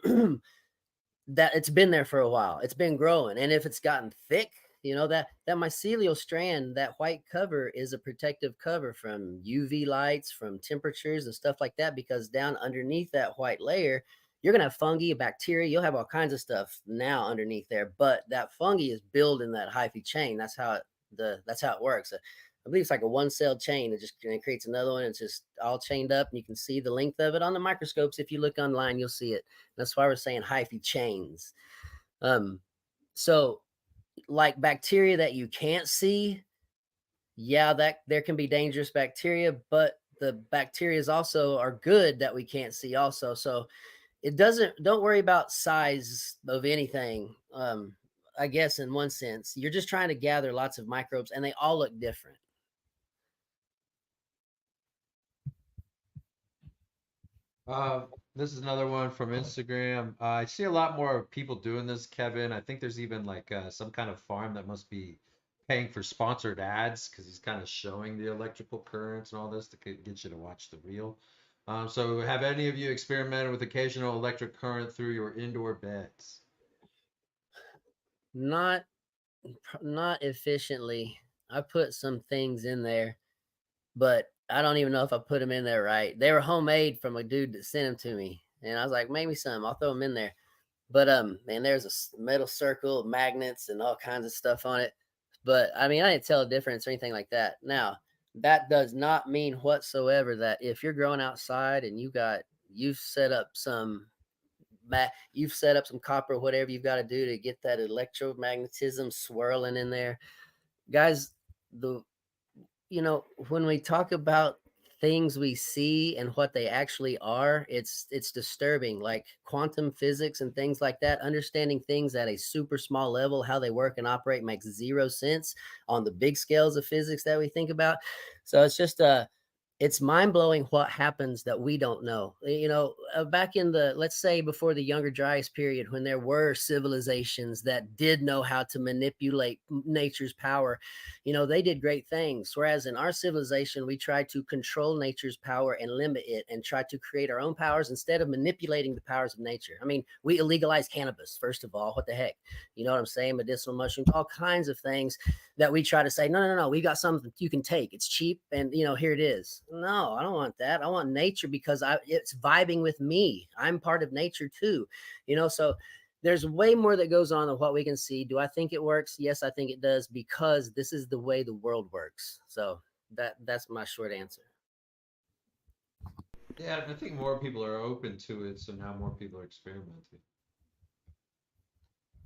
that it's been there for a while. It's been growing. And if it's gotten thick, that mycelial strand, that white cover, is a protective cover from UV lights, from temperatures and stuff like that, because down underneath that white layer, you're going to have fungi, bacteria, you'll have all kinds of stuff now underneath there. But that fungi is building that hyphae chain. That's how it works. I believe it's like a one-celled chain. It creates another one. It's just all chained up, and you can see the length of it on the microscopes. If you look online, you'll see it. That's why we're saying hyphae chains. So like bacteria that you can't see, yeah, that there can be dangerous bacteria, but the bacteria also are good that we can't see also. So don't worry about size of anything. I guess in one sense, you're just trying to gather lots of microbes, and they all look different.
This is another one from Instagram. I see a lot more people doing this, Kevin. I think there's even like some kind of farm that must be paying for sponsored ads because he's kind of showing the electrical currents and all this to get you to watch the reel. So have any of you experimented with occasional electric current through your indoor beds?
Not efficiently. I put some things in there, but I don't even know if I put them in there right. They were homemade from a dude that sent them to me, and I was like, maybe some. I'll throw them in there. But man, there's a metal circle, magnets, and all kinds of stuff on it. But I mean, I didn't tell a difference or anything like that. Now, that does not mean whatsoever that if you're growing outside and you've set up some copper, whatever you've got to do to get that electromagnetism swirling in there, guys. When we talk about things we see and what they actually are, it's disturbing. Like quantum physics and things like that, understanding things at a super small level, how they work and operate, makes zero sense on the big scales of physics that we think about. So it's mind-blowing what happens that we don't know. Back in let's say before the Younger Dryas period, when there were civilizations that did know how to manipulate nature's power, they did great things. Whereas in our civilization, we try to control nature's power and limit it and try to create our own powers instead of manipulating the powers of nature. I mean, we illegalized cannabis, first of all. What the heck? You know what I'm saying? Medicinal mushrooms, all kinds of things that we try to say, no, we got something you can take. It's cheap, and here it is. No, I don't want that. I want nature because it's vibing with me. I'm part of nature too. So there's way more that goes on than what we can see. Do I think it works? Yes, I think it does, because this is the way the world works. So that's my short answer.
Yeah, I think more people are open to it, so now more people are experimenting.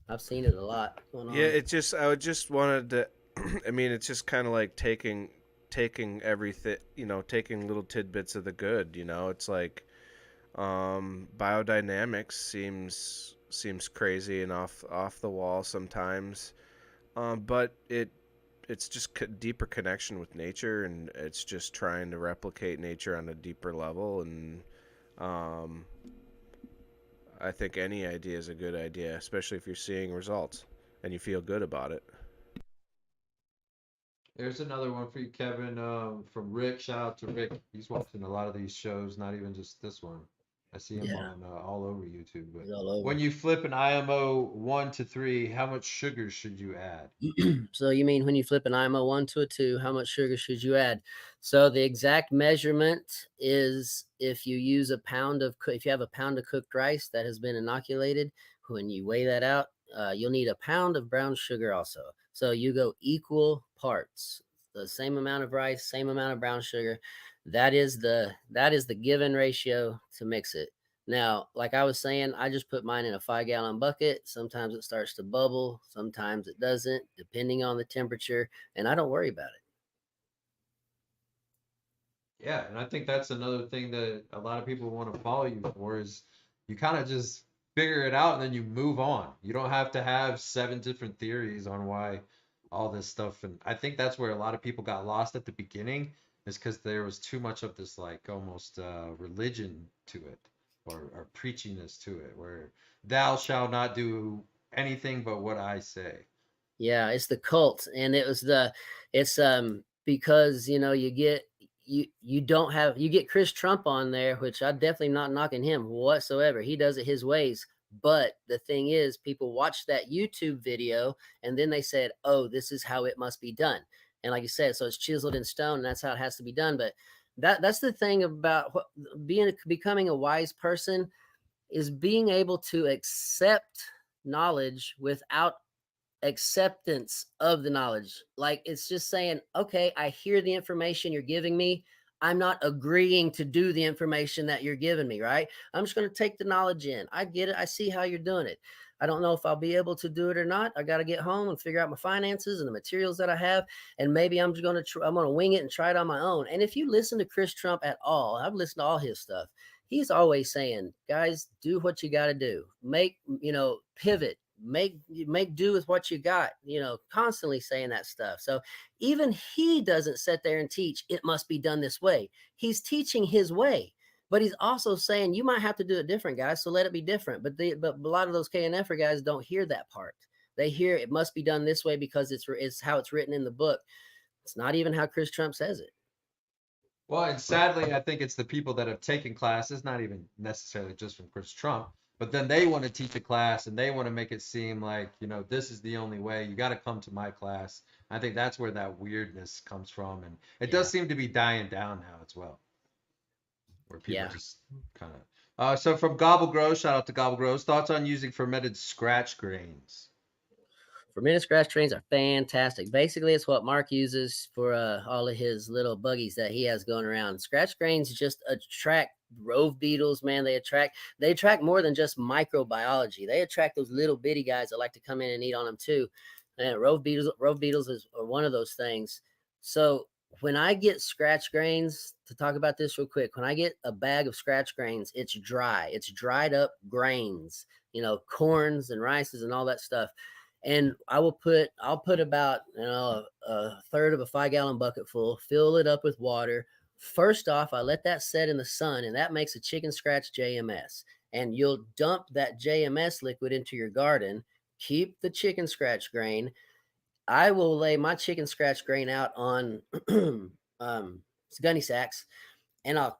I've seen it a lot going
Yeah,
on.
it just I would just wanted to. I mean, it's just kind of like taking everything, taking little tidbits of the good. It's like biodynamics seems crazy and off the wall sometimes, but it's just deeper connection with nature, and it's just trying to replicate nature on a deeper level. And um, I think any idea is a good idea, especially if you're seeing results and you feel good about it.
There's another one for you, Kevin, from Rick. Shout out to Rick. He's watching a lot of these shows, not even just this one. I see him
Yeah,
on all over YouTube. But
it's all
when
over.
you flip an IMO 1 to 3, how much sugar should you add?
So you mean when you flip an IMO 1 to a 2, how much sugar should you add? So the exact measurement is, if you use if you have a pound of cooked rice that has been inoculated, when you weigh that out, you'll need a pound of brown sugar also. So you go equal parts, the same amount of rice, same amount of brown sugar. That is the given ratio to mix it. Now, like I was saying, I just put mine in a 5-gallon bucket. Sometimes it starts to bubble, sometimes it doesn't, depending on the temperature, and I don't worry about it.
Yeah, and I think that's another thing that a lot of people want to follow you for is you kind of just figure it out and then you move on. You don't have to have 7 different theories on why all this stuff. And I think that's where a lot of people got lost at the beginning is because there was too much of this like almost religion to it or preachiness to it where thou shalt not do anything but what I say.
Yeah, it's the cult, and it's because you don't have you get Chris Trump on there, which I definitely not knocking him whatsoever. He does it his ways. But the thing is, people watch that YouTube video and then they said, "Oh, this is how it must be done." And like you said, so it's chiseled in stone, and that's how it has to be done. But that's the thing about becoming a wise person, is being able to accept knowledge without acceptance of the knowledge. Like, it's just saying, okay, I hear the information you're giving me. I'm not agreeing to do the information that you're giving me, right? I'm just going to take the knowledge in. I get it. I see how you're doing it. I don't know if I'll be able to do it or not. I got to get home and figure out my finances and the materials that I have. And maybe I'm just going to, I'm going to wing it and try it on my own. And if you listen to Chris Trump at all, I've listened to all his stuff. He's always saying, guys, do what you got to do. Pivot, make do with what you got, constantly saying that stuff. So even he doesn't sit there and teach it must be done this way. He's teaching his way, but he's also saying you might have to do it different, guys, so let it be different. But a lot of those KNFer guys don't hear that part. They hear it must be done this way because it's how it's written in the book. It's not even how Chris Trump says it.
Well, and sadly, I think it's the people that have taken classes, not even necessarily just from Chris Trump, but then they want to teach a class and they want to make it seem like, this is the only way. You got to come to my class. I think that's where that weirdness comes from. And it
Yeah.
does seem to be dying down now as well, where people
Yeah.
just kind of. So from Gobble Grows, shout out to Gobble Grows, thoughts on using fermented scratch grains?
Fermented scratch trains are fantastic. Basically, it's what Mark uses for all of his little buggies that he has going around. Scratch grains just attract rove beetles, man. They attract more than just microbiology. They attract those little bitty guys that like to come in and eat on them too. And rove beetles are one of those things. So when I get scratch grains, to talk about this real quick, when I get a bag of scratch grains, it's dry. It's dried up grains, corns and rices and all that stuff. And I'll put about a third of a 5-gallon bucket full, fill it up with water. First off, I let that set in the sun, and that makes a chicken scratch JMS. And you'll dump that JMS liquid into your garden. Keep the chicken scratch grain. I will lay my chicken scratch grain out on gunny sacks, and I'll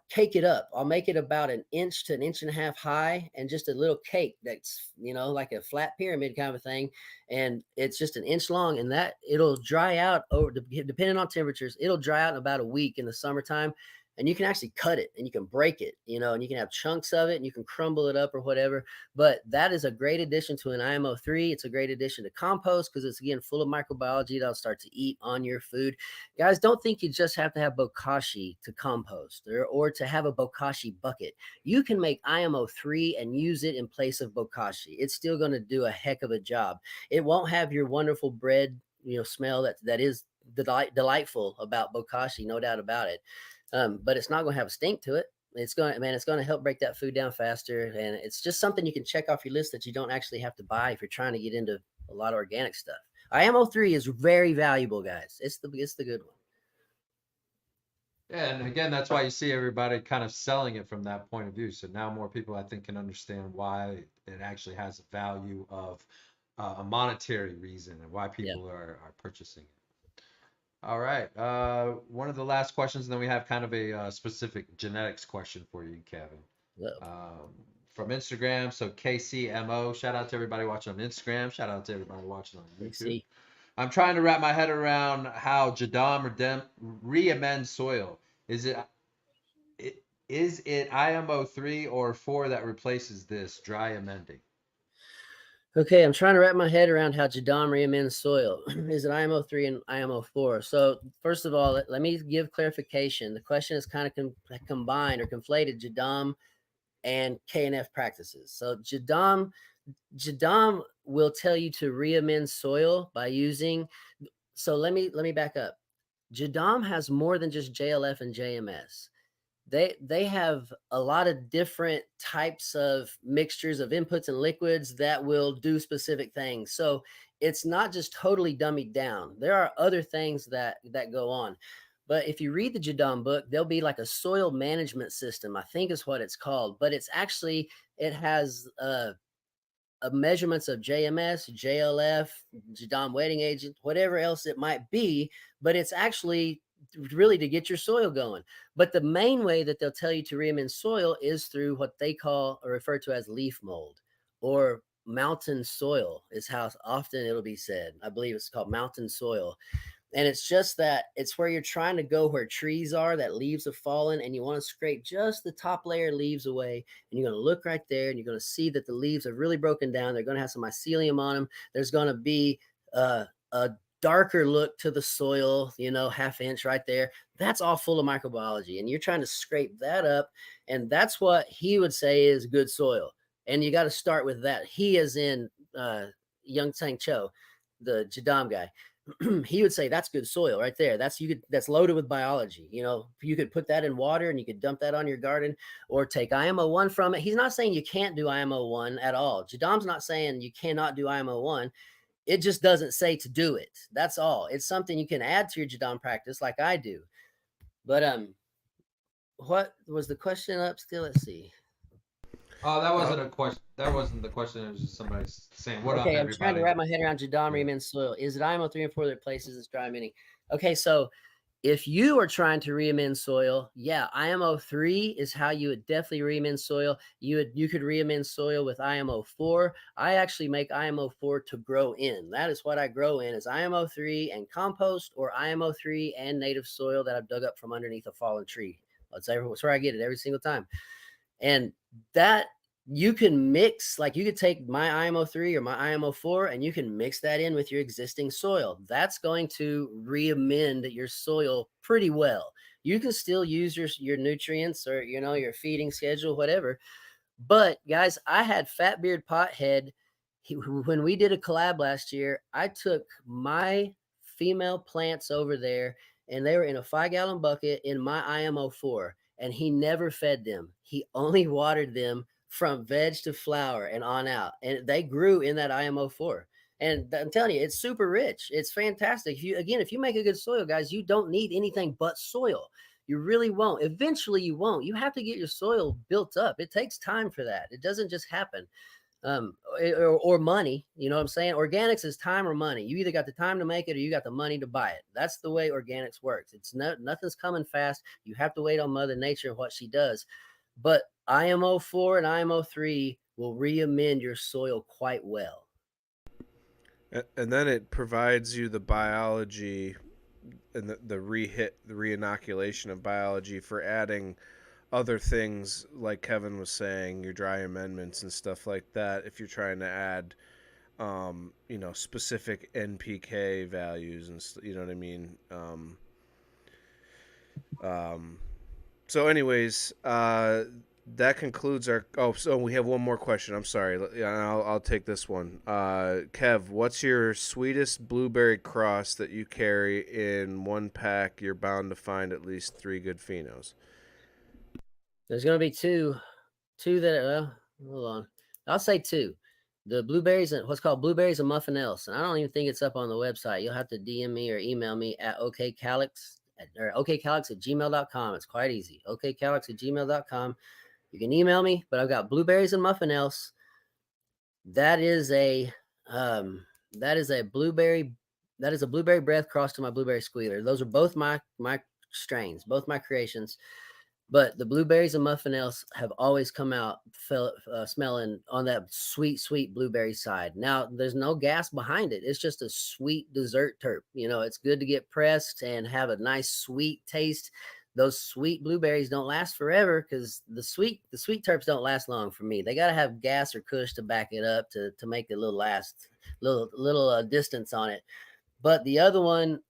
cake it up. I'll make it about an inch to an inch and a half high, and just a little cake that's like a flat pyramid kind of a thing, and it's just an inch long, and that it'll dry out over depending on temperatures. It'll dry out in about a week in the summertime. and you can actually cut it and you can break it, and you can have chunks of it and you can crumble it up or whatever. But that is a great addition to an IMO3. It's a great addition to compost because it's, again, full of microbiology that'll start to eat on your food. Guys, don't think you just have to have bokashi to compost or to have a bokashi bucket. You can make IMO3 and use it in place of bokashi. It's still going to do a heck of a job. It won't have your wonderful bread, smell that is delightful about bokashi, no doubt about it. But it's not going to have a stink to it. It's going to help break that food down faster, and it's just something you can check off your list that you don't actually have to buy if you're trying to get into a lot of organic stuff. IMO3 is very valuable, guys. It's the good one.
Yeah, and again, that's why you see everybody kind of selling it from that point of view. So now more people, I think, can understand why it actually has a value of a monetary reason and why people are purchasing it. All right. One of the last questions, and then we have kind of a specific genetics question for you, Kevin. From Instagram. So KCMO, shout out to everybody watching on Instagram. Shout out to everybody watching on YouTube. I'm trying to wrap my head around how Jadam re-amends soil. Is it IMO3 or 4 that replaces this dry amending?
Okay, I'm trying to wrap my head around how Jadam re-amends soil. Is it IMO3 and IMO4? So first of all, let me give clarification. The question is kind of combined or conflated Jadam and KNF practices. So Jadam will tell you to re-amend soil by using. So let me back up. Jadam has more than just JLF and JMS. They have a lot of different types of mixtures of inputs and liquids that will do specific things. So it's not just totally dummied down. There are other things that go on. But if you read the Jadam book, there'll be like a soil management system, I think is what it's called. But it's actually, it has measurements of JMS, JLF, Jadam wetting agent, whatever else it might be. But it's actually really to get your soil going. But the main way that they'll tell you to re-amend soil is through what they call or refer to as leaf mold or mountain soil is how often it'll be said. I believe it's called mountain soil. And it's just that it's where you're trying to go where trees are, that leaves have fallen, and you want to scrape just the top layer of leaves away. And you're going to look right there and you're going to see that the leaves have really broken down. They're going to have some mycelium on them. There's going to be a darker look to the soil, half inch right there. That's all full of microbiology. And you're trying to scrape that up. And that's what he would say is good soil. And you got to start with that. He is in Young Sang Cho, the Jadam guy. He would say that's good soil right there. That's loaded with biology. You could put that in water and you could dump that on your garden or take IMO1 from it. He's not saying you can't do IMO1 at all. Jadam's not saying you cannot do IMO1. It just doesn't say to do it. That's all. It's something you can add to your Jadam practice like I do. But what was the question up still? Let's see.
Oh, that wasn't a question. That wasn't the question. It was just somebody saying, "What up, everybody?"
I'm trying to wrap my head around Jadam re-amend soil. Is it IMO3 and 4 that replaces this dry amending? Okay, so if you are trying to re-amend soil, IMO3 is how you would definitely re-amend soil. You could re-amend soil with IMO4. I actually make IMO4 to grow in. That is what I grow in is IMO3 and compost or IMO3 and native soil that I've dug up from underneath a fallen tree. That's where I get it every single time. And that you can mix, like you could take my IMO3 or my IMO4 and you can mix that in with your existing soil. That's going to re-amend your soil pretty well. You can still use your nutrients or, your feeding schedule, whatever. But guys, I had Fat Beard Pothead. When we did a collab last year, I took my female plants over there and they were in a 5-gallon bucket in my IMO4 and he never fed them. He only watered them from veg to flower and on out. And they grew in that IMO4. And I'm telling you, it's super rich. It's fantastic. If you make a good soil, guys, you don't need anything but soil. You really won't. Eventually you won't. You have to get your soil built up. It takes time for that. It doesn't just happen. Or money, you know what I'm saying? Organics is time or money. You either got the time to make it or you got the money to buy it. That's the way organics works. It's nothing's coming fast. You have to wait on Mother Nature and what she does. But IMO4 and IMO3 will re-amend your soil quite well.
And then it provides you the biology and the reinoculation of biology for adding other things like Kevin was saying, your dry amendments and stuff like that. If you're trying to add, specific NPK values and you know what I mean. So, anyways, that concludes our. Oh, so we have one more question. I'm sorry. Yeah, I'll take this one. Kev, what's your sweetest blueberry cross that you carry in one pack? You're bound to find at least 3 good phenos.
There's going to be two that, hold on. I'll say 2. The blueberries and what's called blueberries and muffin else. And I don't even think it's up on the website. You'll have to DM me or email me at OKCalyxx or OKCalyxx@gmail.com. It's quite easy. OKCalyxx@gmail.com. You can email me, but I've got blueberries and muffin else. That is a blueberry breath crossed to my blueberry squealer. Those are both my strains, both my creations. But the blueberries and muffin else have always come out smelling on that sweet, sweet blueberry side. Now, there's no gas behind it. It's just a sweet dessert terp. It's good to get pressed and have a nice sweet taste. Those sweet blueberries don't last forever because the sweet terps don't last long for me. They got to have gas or kush to back it up to make it little distance on it. But the other one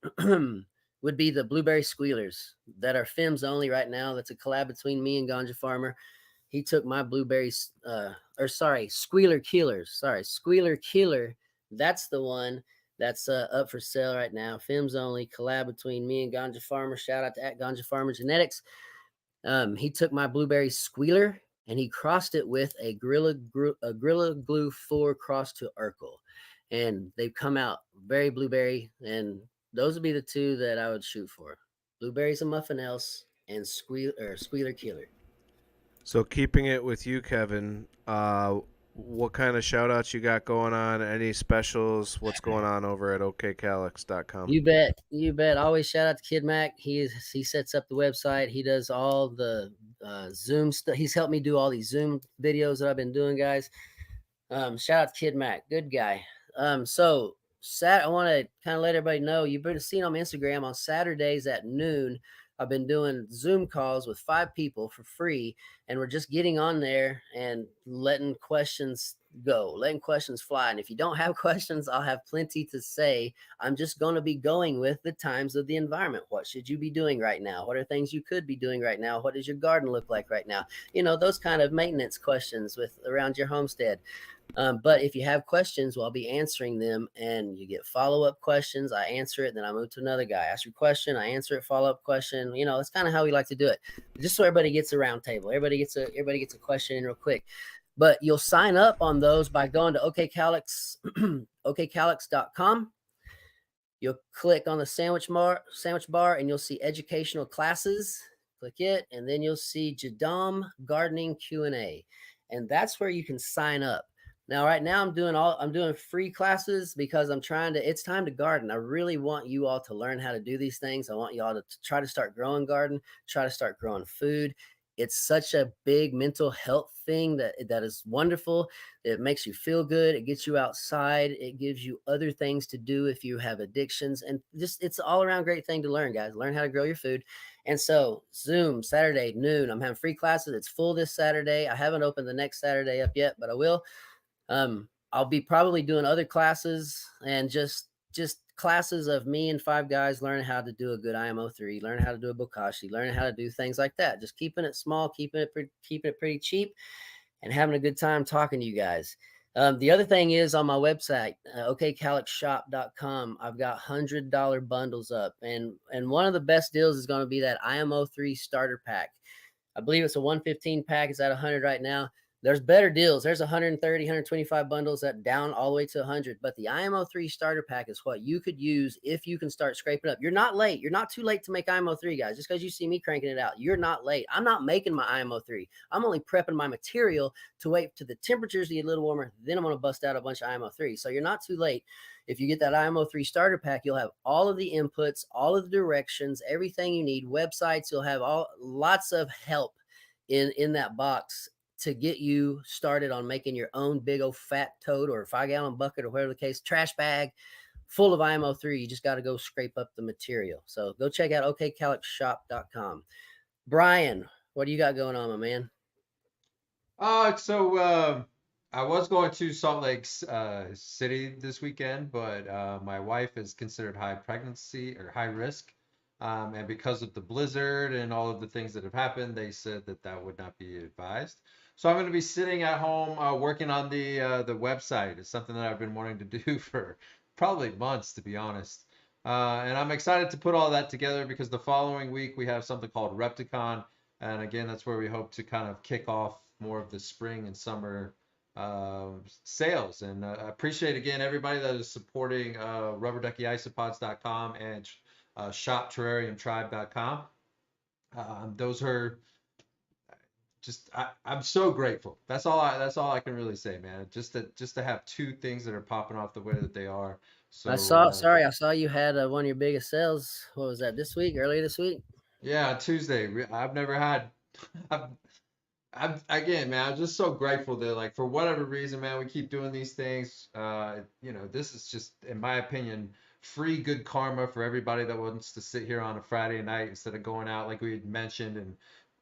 would be the blueberry squealers that are FEMS only right now. That's a collab between me and Ganja Farmer. He took my blueberries, squealer killers. Squealer killer. That's the one that's up for sale right now. FEMS only, collab between me and Ganja Farmer. Shout out to Ganja Farmer Genetics. He took my blueberry squealer and he crossed it with a Gorilla Glue 4 cross to Urkel. And they've come out very blueberry, and those would be the 2 that I would shoot for: blueberries and muffin else, and squealer killer.
So, keeping it with you, Kevin, what kind of shout outs you got going on? Any specials? What's going on over at OKCalyxx.com?
You bet. Always shout out to Kid Mac. He sets up the website. He does all the Zoom stuff. He's helped me do all these Zoom videos that I've been doing, guys. Shout out to Kid Mac. Good guy. So I want to kind of let everybody know, you've been seeing on my Instagram on Saturdays at noon. I've been doing Zoom calls with 5 people for free, and we're just getting on there and letting questions fly. And if you don't have questions, I'll have plenty to say. I'm just going to be going with the times of the environment. What should you be doing right now? What are things you could be doing right now? What does your garden look like right now? Those kind of maintenance questions around your homestead. But if you have questions, well, I'll be answering them, and you get follow-up questions. I answer it, then I move to another guy. Ask your question, I answer it, follow-up question. That's kind of how we like to do it, just so everybody gets a round table. Everybody gets a question in real quick. But you'll sign up on those by going to OKCalyxx, OKCalyxx.com. You'll click on the sandwich bar, and you'll see educational classes. Click it, and then you'll see Jadam gardening Q&A, and that's where you can sign up. Now, right now, I'm doing free classes because it's time to garden. I really want you all to learn how to do these things. I want you all to try to start growing garden, try to start growing food. It's such a big mental health thing that is wonderful. It makes you feel good. It gets you outside. It gives you other things to do if you have addictions. And it's all around great thing to learn, guys. Learn how to grow your food. And so Zoom, Saturday, noon, I'm having free classes. It's full this Saturday. I haven't opened the next Saturday up yet, but I will. I'll be probably doing other classes and just classes of me and 5 guys learning how to do a good IMO 3, learning how to do a bokashi, learning how to do things like that. Just keeping it small, keeping it pretty cheap, and having a good time talking to you guys. The other thing is on my website, OKCalyxxshop.com, I've got $100 bundles up, and one of the best deals is going to be that IMO 3 starter pack. I believe it's a 115 pack. It's at 100 right now. There's better deals. There's 130, 125 bundles that down all the way to 100. But the IMO 3 starter pack is what you could use if you can start scraping up. You're not late. You're not too late to make IMO 3, guys. Just because you see me cranking it out, you're not late. I'm not making my IMO 3. I'm only prepping my material to wait to the temperatures to get a little warmer. Then I'm going to bust out a bunch of IMO 3. So you're not too late. If you get that IMO 3 starter pack, you'll have all of the inputs, all of the directions, everything you need, websites. You'll have lots of help in that box to get you started on making your own big old fat tote or 5-gallon bucket or whatever the case, trash bag, full of IMO3. You just got to go scrape up the material. So go check out OKCalyxshop.com. Brian, what do you got going on, my man?
I was going to Salt Lake City this weekend, but my wife is considered high pregnancy or high risk. And because of the blizzard and all of the things that have happened, they said that that would not be advised. So I'm going to be sitting at home working on the website. It's something that I've been wanting to do for probably months, to be honest. And I'm excited to put all that together because the following week we have something called Repticon. And again, that's where we hope to kind of kick off more of the spring and summer sales. And I appreciate again everybody that is supporting rubberduckyisopods.com and shopterrariumtribe.com. Those are just I'm so grateful. That's all I can really say, man. Just to have two things that are popping off the way that they are. So
I saw you had one of your biggest sales. What was that, this week, earlier this week?
yeah, Tuesday. I've never had. I've, again, man, I'm just so grateful that, like, for whatever reason, man, we keep doing these things. This is just, in my opinion, free good karma for everybody that wants to sit here on a Friday night instead of going out, like we had mentioned, and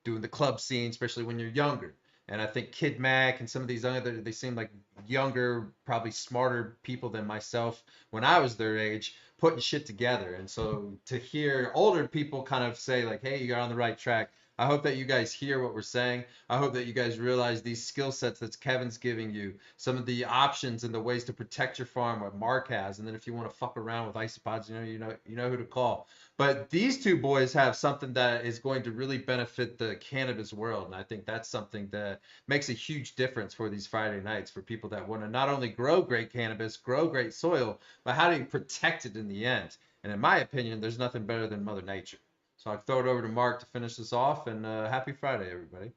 doing the club scene, especially when you're younger. And I think Kid Mac and some of these other, they seem like younger, probably smarter people than myself when I was their age, putting shit together. And so to hear older people kind of say, like, hey, you're on the right track. I hope that you guys hear what we're saying. I hope that you guys realize these skill sets that Kevin's giving you, some of the options and the ways to protect your farm, what Mark has, and then if you want to fuck around with isopods, you know who to call. But these two boys have something that is going to really benefit the cannabis world, and I think that's something that makes a huge difference for these Friday nights for people that want to not only grow great cannabis, grow great soil, but how do you protect it in the end? And in my opinion, there's nothing better than Mother Nature. So I'll throw it over to Mark to finish this off, and happy Friday, everybody.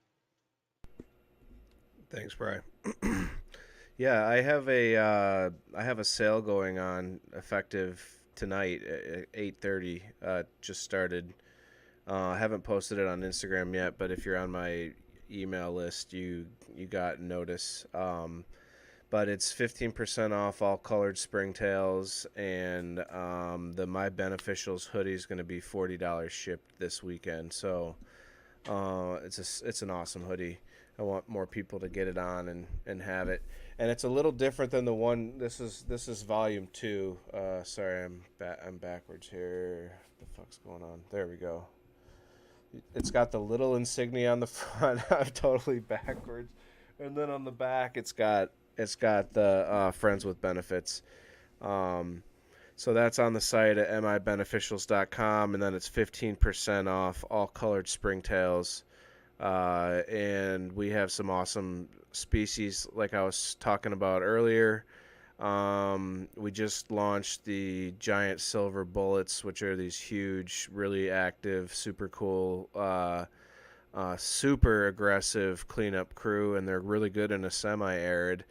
Thanks, Brian. Yeah, I have a sale going on effective tonight at 8:30. Just started. I haven't posted it on Instagram yet, but if you're on my email list, you got notice. But it's 15% off all colored springtails, and the My Beneficials hoodie is going to be $40 shipped this weekend. So it's an awesome hoodie. I want more people to get it on and have it. And it's a little different than the one. This is volume 2. Sorry, I'm backwards here. What the fuck's going on? There we go. It's got the little insignia on the front. I'm totally backwards. And then on the back, it's got the friends with benefits. So that's on the site at mibeneficials.com, and then it's 15% off all colored springtails. And we have some awesome species like I was talking about earlier. We just launched the giant silver bullets, which are these huge, really active, super cool, super aggressive cleanup crew, and they're really good in a semi-arid.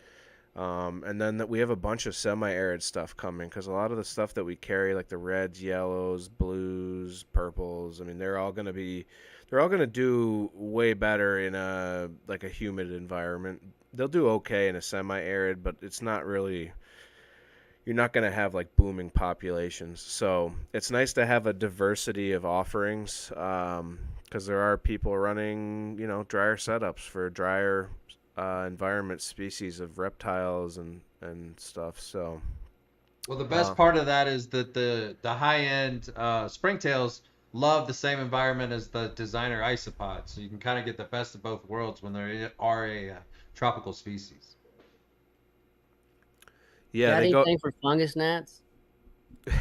And then we have a bunch of semi-arid stuff coming because a lot of the stuff that we carry, like the reds, yellows, blues, purples, I mean, they're all going to do way better in a humid environment. They'll do okay in a semi-arid, but it's not really. You're not going to have like booming populations. So it's nice to have a diversity of offerings because there are people running, drier setups for drier environment species of reptiles and stuff. So,
well, the best part of that is that the high-end springtails love the same environment as the designer isopods, so you can kind of get the best of both worlds when they are a tropical species.
Yeah,
Got
they go.
anything for fungus gnats?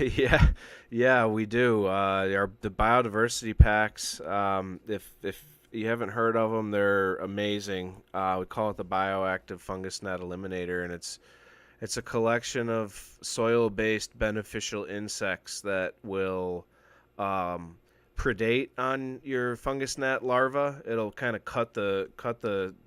Yeah, we do. The biodiversity packs. If you haven't heard of them, they're amazing. We call it the Bioactive Fungus Gnat Eliminator, and it's a collection of soil-based beneficial insects that will predate on your fungus gnat larva. It'll kind of cut the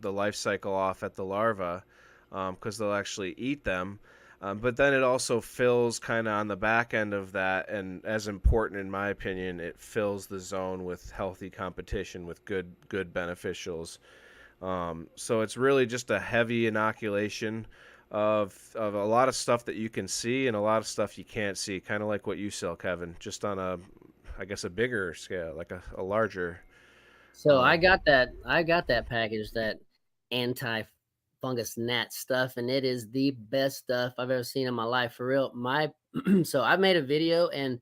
life cycle off at the larva because they'll actually eat them. But then it also fills kind of on the back end of that, and as important in my opinion, it fills the zone with healthy competition with good beneficials. So it's really just a heavy inoculation. of a lot of stuff that you can see and a lot of stuff you can't see, kind of like what you sell, Kevin, just on a, I guess, a bigger scale, like a larger.
So
Uh,
I got that package, that anti fungus gnat stuff, and it is the best stuff I've ever seen in my life, for real. My so I made a video, and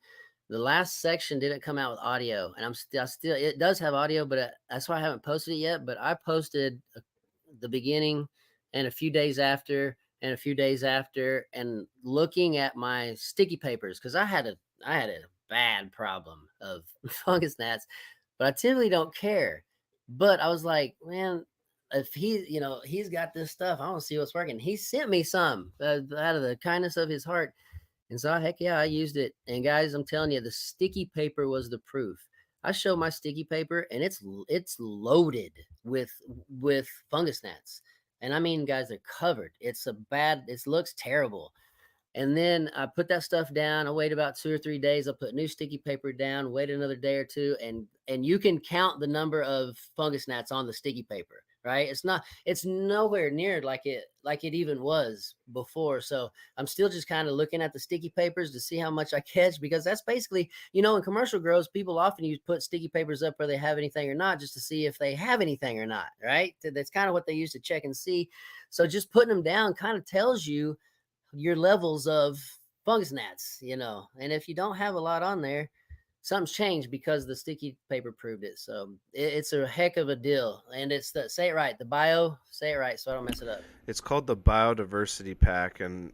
the last section didn't come out with audio, and I still it does have audio, but that's why I haven't posted it yet. But I posted the beginning and a few days after and a few days after, and looking at my sticky papers, because I had a bad problem of fungus gnats, but I typically don't care. But I was like, man, if he's got this stuff, I want to see what's working. He sent me some out of the kindness of his heart. And so, heck yeah, I used it. And guys, I'm telling you, the sticky paper was the proof. I show my sticky paper, and it's loaded with fungus gnats. And I mean, guys, they're covered. It looks terrible. And then I put that stuff down. I wait about 2 or 3 days. I put new sticky paper down, wait another day or two, and you can count the number of fungus gnats on the sticky paper, right? It's nowhere near like it even was before. So I'm still just kind of looking at the sticky papers to see how much I catch, because that's basically, in commercial grows, people often put sticky papers up where they have anything or not, just to see if they have anything or not, right? That's kind of what they use to check and see. So just putting them down kind of tells you your levels of fungus gnats. And if you don't have a lot on there, something's changed, because the sticky paper proved it. So it's a heck of a deal. And say it right, say it right so I don't mess it up.
it's called the Biodiversity Pack, and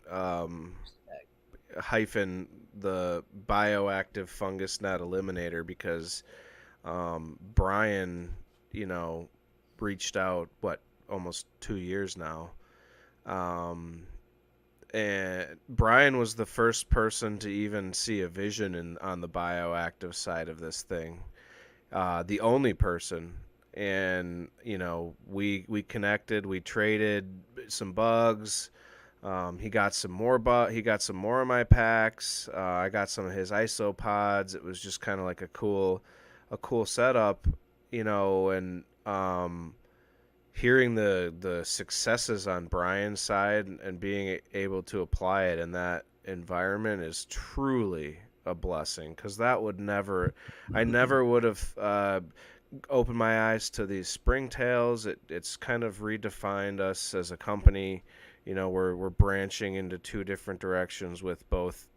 hyphen the Bioactive Fungus Gnat Eliminator, because Brian, reached out, almost 2 years now. Um, and Brian was the first person to even see a vision on the bioactive side of this thing. The only person. And we connected, we traded some bugs. He got some more he got some more of my packs. I got some of his isopods. It was just kind of like a cool setup, and hearing the successes on Brian's side and being able to apply it in that environment is truly a blessing, because I never would have opened my eyes to these springtails. It's kind of redefined us as a company. We're branching into two different directions, with both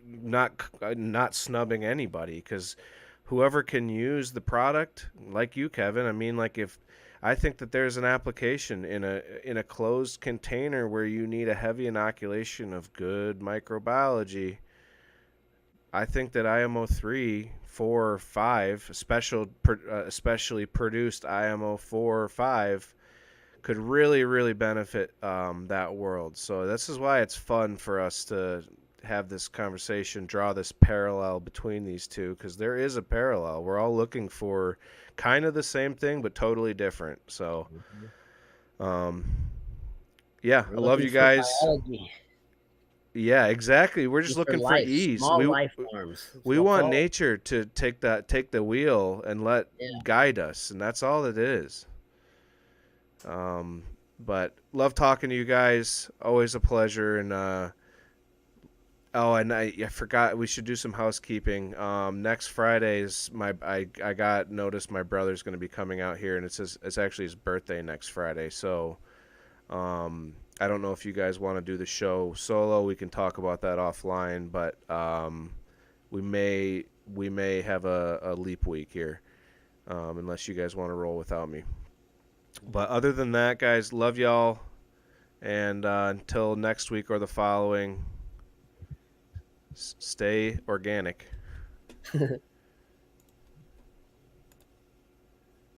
not snubbing anybody, because whoever can use the product, like you, Kevin. I mean, like, if I think that there's an application in a closed container where you need a heavy inoculation of good microbiology. I think that IMO 3, 4, or 5, especially produced IMO 4 or 5, could really, really benefit that world. So this is why it's fun for us to have this conversation, draw this parallel between these two, because there is a parallel. We're all looking for kind of the same thing, but totally different. So, yeah, I love you guys.
Biology.
Yeah, exactly. We're just
For
looking for
life,
ease.
small life forms. That's
We
what I
want
call it.
nature to take the wheel and
Yeah.
guide us, and that's all it is. But love talking to you guys. Always a pleasure. And oh, and I forgot, we should do some housekeeping. Next Friday is I got noticed my brother's going to be coming out here, and it's actually his birthday next Friday. So I don't know if you guys want to do the show solo. We can talk about that offline, but we may have a leap week here, unless you guys want to roll without me. But other than that, guys, love y'all. And until next week or the following, stay organic.